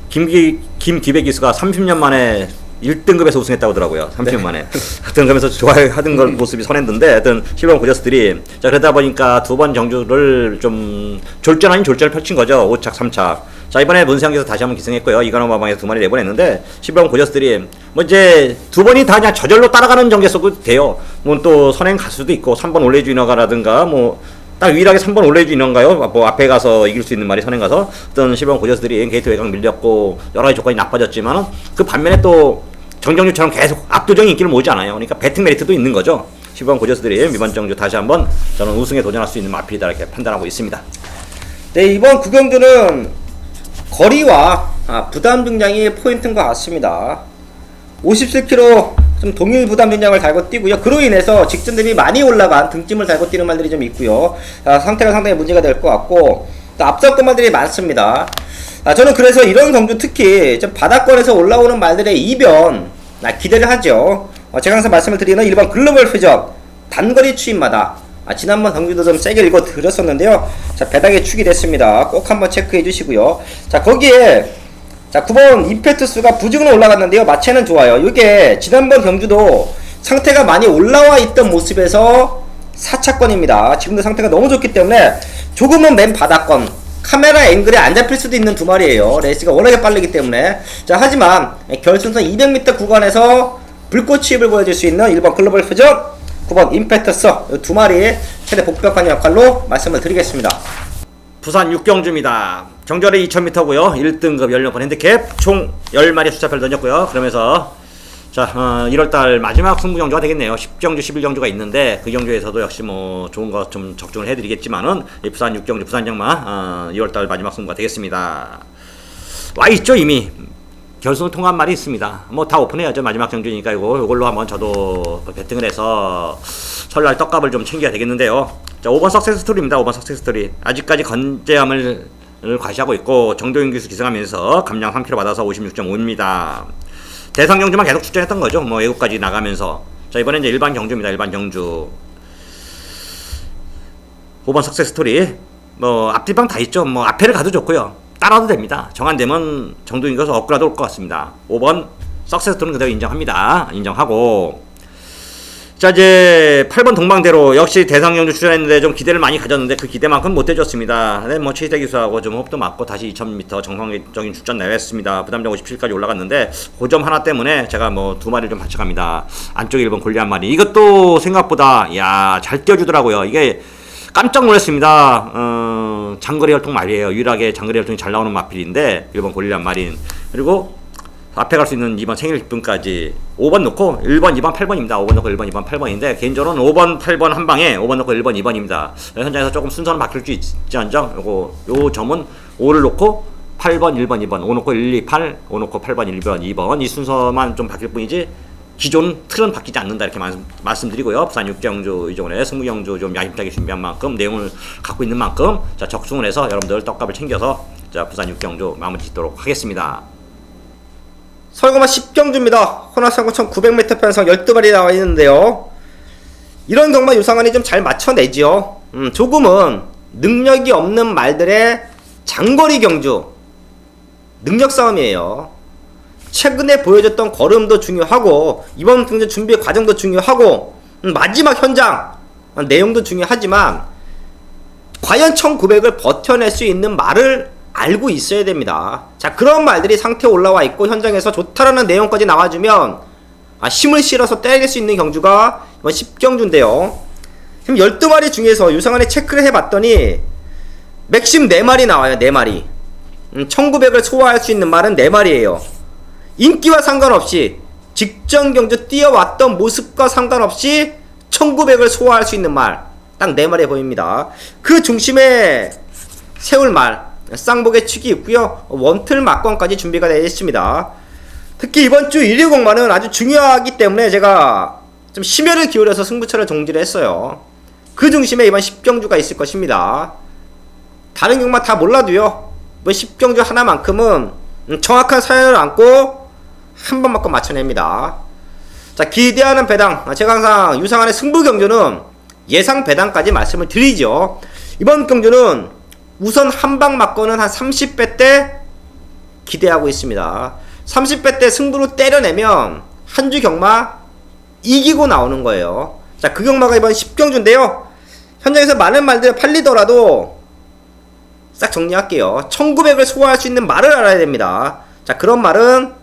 김기배 기수가 30년 만에 1등급에서 우승했다고 하더라고요. 30년
네.
만에. 하여튼 그러면서 좋아하던 걸 모습이 선했는데, 하여튼 실버 고저스들이, 자, 그러다 보니까 두 번 경주를 좀 졸전 아닌 졸전을 펼친 거죠. 5착, 3착. 자, 이번에 문세영에서 다시 한번 기승했고요. 이관호 마방에서 2마리 내보냈는데, 실버 고저스들이 뭐 이제 두 번이 다 그냥 저절로 따라가는 전개 속도 돼요. 뭐 또 선행 갈 수도 있고, 3번 올레주이너가라든가 뭐 딱 유일하게 3번 올레주이너인가요? 뭐 앞에 가서 이길 수 있는 말이 선행 가서 어떤 실버 고저스들이 게이트 외곽 밀렸고 여러 가지 조건이 나빠졌지만, 그 반면에 또 정정주처럼 계속 압도적인 인기를 모으지 않아요. 그러니까 배팅 메리트도 있는 거죠. 10번 고저스들이 이번 정주 다시 한번 저는 우승에 도전할 수 있는 마필이다 이렇게 판단하고 있습니다.
네, 이번 구경주는 거리와 부담 중량이 포인트인 것 같습니다. 57km 좀 동일 부담 중량을 달고 뛰고요. 그로 인해서 직전 대비 많이 올라간 등짐을 달고 뛰는 말들이 좀 있고요. 상태가 상당히 문제가 될 것 같고, 또 앞섰던 말들이 많습니다. 저는 그래서 이런 경주, 특히 좀 바닥권에서 올라오는 말들의 이변 기대를 하죠. 제가 항상 말씀을 드리는 1번 글로벌 회전 단거리 추임마다 지난번 경주도 좀 세게 읽어 드렸었는데요. 자, 배당에 축이 됐습니다. 꼭 한번 체크해 주시고요. 자, 거기에 9번 임페투스가 부직으로 올라갔는데요. 마체는 좋아요. 이게 지난번 경주도 상태가 많이 올라와 있던 모습에서 4차권입니다. 지금도 상태가 너무 좋기 때문에 조금은 맨 바닥권, 카메라 앵글에 안 잡힐 수도 있는 두 마리예요. 레이스가 워낙에 빠르기 때문에. 자, 하지만 결승선 200m 구간에서 불꽃 추입을 보여줄 수 있는 1번 글로벌 회전, 9번 임페터스, 두 마리의 최대 복벽하는 역할로 말씀을 드리겠습니다.
부산 6경주입니다. 정절에 2000m고요. 1등급 16번 핸디캡 총 10마리 숫자표를 던졌고요. 그러면서 자, 1월달 마지막 승부 경주가 되겠네요. 10경주, 11경주가 있는데 그 경주에서도 역시 뭐 좋은 거 좀 적중을 해드리겠지만은 이 부산 6경주, 부산 장마 2월달 마지막 승부가 되겠습니다. 와 있죠 이미. 결승을 통한 말이 있습니다. 뭐 다 오픈해야죠. 마지막 경주니까 이걸로 한번 저도 배팅을 해서 설날 떡값을 좀 챙겨야 되겠는데요. 자, 5번 석세스 스토리입니다. 5번 석세스 스토리. 아직까지 건재함을 과시하고 있고, 정도윤 기수 기승하면서 감량 3kg 받아서 56.5입니다. 대상 경주만 계속 출전했던 거죠. 뭐 외국까지 나가면서. 자, 이번엔 이제 일반 경주입니다. 일반 경주. 5번 석세스 스토리. 뭐 앞뒤방 다 있죠. 뭐 앞에를 가도 좋고요. 따라도 됩니다. 정한되면 정도윤 기수 업그라도 올 것 같습니다. 5번 석세스토는 그대로 인정합니다. 인정하고, 자 이제 8번 동방대로 역시 대상경주 출전했는데 좀 기대를 많이 가졌는데 그 기대만큼 못 해줬습니다. 네, 뭐 최희대 기수하고 좀 호흡도 맞고 다시 2000m 정상적인 출전 내외했습니다. 부담장 57까지 올라갔는데 그 점 하나 때문에 제가 뭐 두 마리를 좀 받쳐갑니다. 안쪽에 1번 골리 한 마리. 이것도 생각보다 잘 뛰어주더라고요. 이게 깜짝 놀랐습니다. 장거리 혈통 말이에요. 유일하게 장거리 혈통이 잘 나오는 마필인데 1번 골리 한 마리. 그리고 앞에 갈 수 있는 2번 생일 기쁨까지 5번 놓고 1번, 2번, 8번입니다. 5번 놓고 1번, 2번, 8번인데 개인적으로는 5번, 8번 한 방에 5번 놓고 1번, 2번입니다. 현장에서 조금 순서는 바뀔 수 있지언정 요 점은 5를 놓고 8번, 1번, 2번, 5 놓고 1, 2, 8, 5 놓고 8번, 1번, 2번 이 순서만 좀 바뀔 뿐이지 기존 틀은 바뀌지 않는다 이렇게 말씀드리고요. 부산 6경주 이종원의 승무경주 좀 야심차게 준비한 만큼 내용을 갖고 있는 만큼 자 적중을 해서 여러분들 떡값을 챙겨서 자 부산 6경주 마무리 짓도록 하겠습니다.
설거마 10경주입니다. 호나상구청 900m 편성 12마리 나와 있는데요. 이런 경마 유상환이 좀 잘 맞춰내지요. 조금은 능력이 없는 말들의 장거리 경주 능력 싸움이에요. 최근에 보여줬던 걸음도 중요하고 이번 경주 준비 과정도 중요하고 마지막 현장 내용도 중요하지만 과연 1900을 버텨낼 수 있는 말을 알고 있어야 됩니다. 자, 그런 말들이 상태에 올라와 있고 현장에서 좋다라는 내용까지 나와주면 힘을 실어서 때릴 수 있는 경주가 이번 10경주인데요. 지금 12마리 중에서 유상환이 체크를 해봤더니 맥심 4마리 나와요. 4마리. 1900을 소화할 수 있는 말은 4마리예요. 인기와 상관없이 직전 경주 뛰어왔던 모습과 상관없이 1900을 소화할 수 있는 말 딱 4마리 보입니다. 그 중심에 세울 말 쌍복의 축이 있고요. 원틀 막권까지 준비가 되어 있습니다. 특히 이번 주 1위 공만은 아주 중요하기 때문에 제가 좀 심혈을 기울여서 승부처를 종지를 했어요. 그 중심에 이번 10경주가 있을 것입니다. 다른 경마 다 몰라도요. 이번 10경주 하나만큼은 정확한 사연을 안고 한 번 맞고 맞춰냅니다. 자, 기대하는 배당. 제가 항상 유상환의 승부 경주는 예상 배당까지 말씀을 드리죠. 이번 경주는 우선 한방 맞고는 한 30배 때 기대하고 있습니다. 30배 때 승부로 때려내면 한 주 경마 이기고 나오는 거예요. 자, 그 경마가 이번 10경주인데요. 현장에서 많은 말들 팔리더라도 싹 정리할게요. 1900을 소화할 수 있는 말을 알아야 됩니다. 자, 그런 말은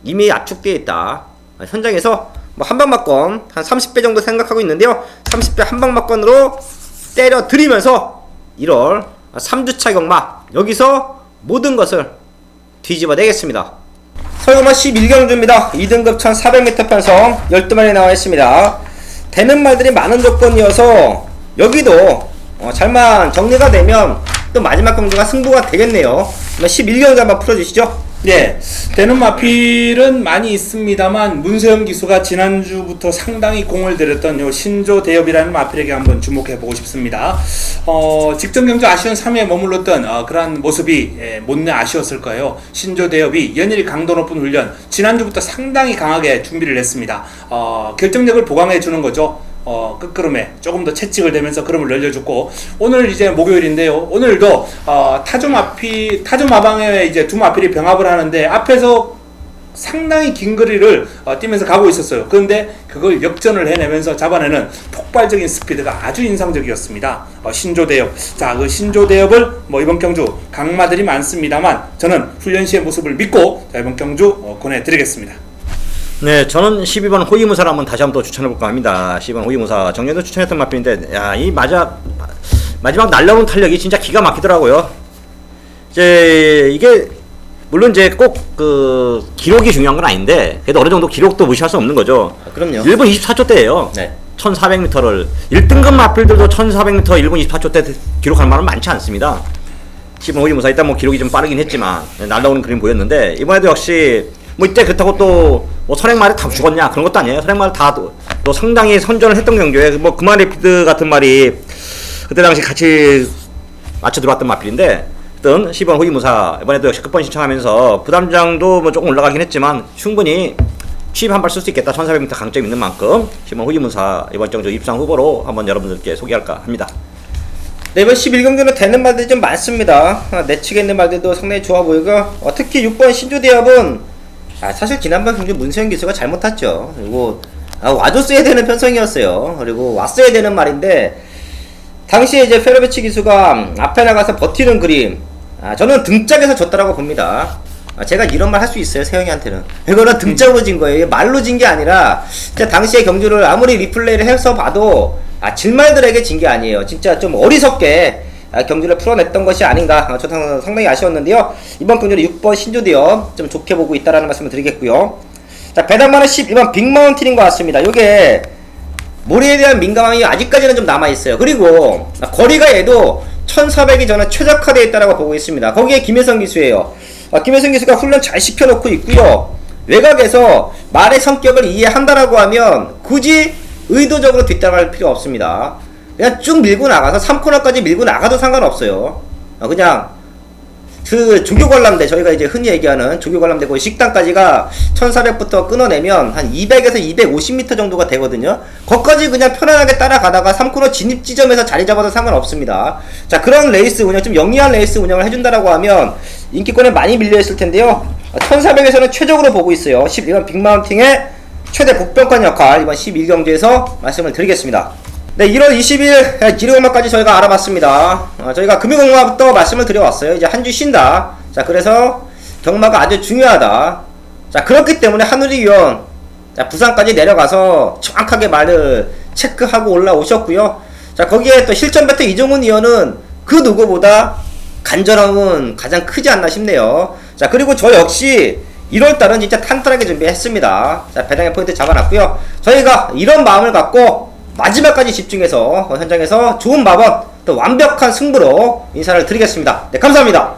이미 압축되어 있다. 현장에서 뭐 한방막권 한 30배 정도 생각하고 있는데요. 30배 한방막권으로 때려드리면서 1월 3주차 경마 여기서 모든 것을 뒤집어 내겠습니다. 설거마 11경주입니다. 2등급 1400m 편성 12마리 나와 있습니다. 되는 말들이 많은 조건이어서 여기도 잘만 정리가 되면 또 마지막 경주가 승부가 되겠네요. 11경주 한번 풀어주시죠.
네, 되는 마필은 많이 있습니다만 문세영 기수가 지난주부터 상당히 공을 들였던 요 신조 대엽이라는 마필에게 한번 주목해 보고 싶습니다. 직전 경주 아쉬운 3위에 머물렀던 그러한 모습이 못내 아쉬웠을 거예요. 신조 대엽이 연일 강도 높은 훈련 지난주부터 상당히 강하게 준비를 했습니다. 결정력을 보강해 주는 거죠. 끝걸음에 조금 더 채찍을 대면서 걸음을 늘려줬고, 오늘 이제 목요일인데요. 오늘도 타조 마방에 이제 두 마필이 병합을 하는데 앞에서 상당히 긴 거리를 뛰면서 가고 있었어요. 그런데 그걸 역전을 해내면서 잡아내는 폭발적인 스피드가 아주 인상적이었습니다. 신조대엽. 자, 그 신조대엽을 이번 경주 강마들이 많습니다만 저는 훈련 시의 모습을 믿고 자, 이번 경주 권해드리겠습니다.
네, 저는 12번 호위무사를 한번 다시 한번 또 추천해볼까 합니다. 12번 호위무사. 정년도 추천했던 마필인데, 이 마지막 날라오는 탄력이 진짜 기가 막히더라고요. 이게, 물론 꼭 기록이 중요한 건 아닌데, 그래도 어느 정도 기록도 무시할 수 없는 거죠.
그럼요.
1분 24초 대예요.
네.
1400m를. 1등급 마필들도 1400m 1분 24초 때 기록할 만은 많지 않습니다. 12번 호위무사. 일단 기록이 좀 빠르긴 했지만, 날라오는 그림 보였는데, 이번에도 역시, 이때 그렇다고 또 선행말이 다 죽었냐 그런 것도 아니에요. 선행말 다 또 상당히 선전을 했던 경주에 그 말의 피드 같은 말이 그때 당시 같이 맞춰 들어왔던 마필인데, 어떤 10번 호위무사 이번에도 역시 끝번 신청하면서 부담장도 조금 올라가긴 했지만 충분히 취입 한 발 쓸 수 있겠다. 1400m 강점 있는 만큼 10번 호위무사 이번 경주 입상 후보로 한번 여러분들께 소개할까 합니다.
네, 이번 11경주는 되는 말들이 좀 많습니다. 내치게 있는 말들도 상당히 좋아 보이고, 특히 6번 신조대엽은 사실 지난번 경기 문세영 기수가 잘못 탔죠. 그리고 와줬어야 되는 편성이었어요. 그리고 왔어야 되는 말인데 당시에 이제 페로비치 기수가 앞에 나가서 버티는 그림, 저는 등짝에서 졌다라고 봅니다. 제가 이런 말 할 수 있어요, 세영이한테는. 이거는 등짝으로 진 거예요. 말로 진 게 아니라 진짜 당시의 경주를 아무리 리플레이를 해서 봐도 질말들에게 진 게 아니에요. 진짜 좀 어리석게 경주를 풀어냈던 것이 아닌가. 저도 상당히 아쉬웠는데요. 이번 경주는 6번 신조디어 좀 좋게 보고 있다라는 말씀을 드리겠고요. 자, 배당만은 12번 빅마운틴인 것 같습니다. 요게 모리에 대한 민감함이 아직까지는 좀 남아있어요. 그리고 거리가 얘도 1400이 저는 최적화되어 있다고 보고 있습니다. 거기에 김혜성 기수예요. 김혜성 기수가 훈련 잘 시켜놓고 있고요. 외곽에서 말의 성격을 이해한다라고 하면 굳이 의도적으로 뒷따라갈 필요 없습니다. 그냥 쭉 밀고 나가서 3코너까지 밀고 나가도 상관없어요. 그냥 그 조교관람대, 저희가 이제 흔히 얘기하는 조교관람대 거의 식당까지가 1400부터 끊어내면 한 200에서 250m 정도가 되거든요. 거기까지 그냥 편안하게 따라가다가 3코너 진입 지점에서 자리 잡아도 상관없습니다. 자, 그런 레이스 운영, 좀 영리한 레이스 운영을 해준다라고 하면 인기권에 많이 밀려있을 텐데요. 1400에서는 최적으로 보고 있어요. 11번 빅마운팅의 최대 복병관 역할, 이번 11경주에서 말씀을 드리겠습니다. 네, 1월 20일 지리공마까지 저희가 알아봤습니다. 저희가 금요공마부터 말씀을 드려왔어요. 이제 한 주 쉰다. 자, 그래서 경마가 아주 중요하다. 자, 그렇기 때문에 한우리위원 부산까지 내려가서 정확하게 말을 체크하고 올라오셨고요. 자, 거기에 또 실전 배트 이종훈 위원은 그 누구보다 간절함은 가장 크지 않나 싶네요. 자, 그리고 저 역시 1월달은 진짜 탄탄하게 준비했습니다. 자, 배당의 포인트 잡아놨고요. 저희가 이런 마음을 갖고 마지막까지 집중해서 현장에서 좋은 마법, 또 완벽한 승부로 인사를 드리겠습니다. 네, 감사합니다.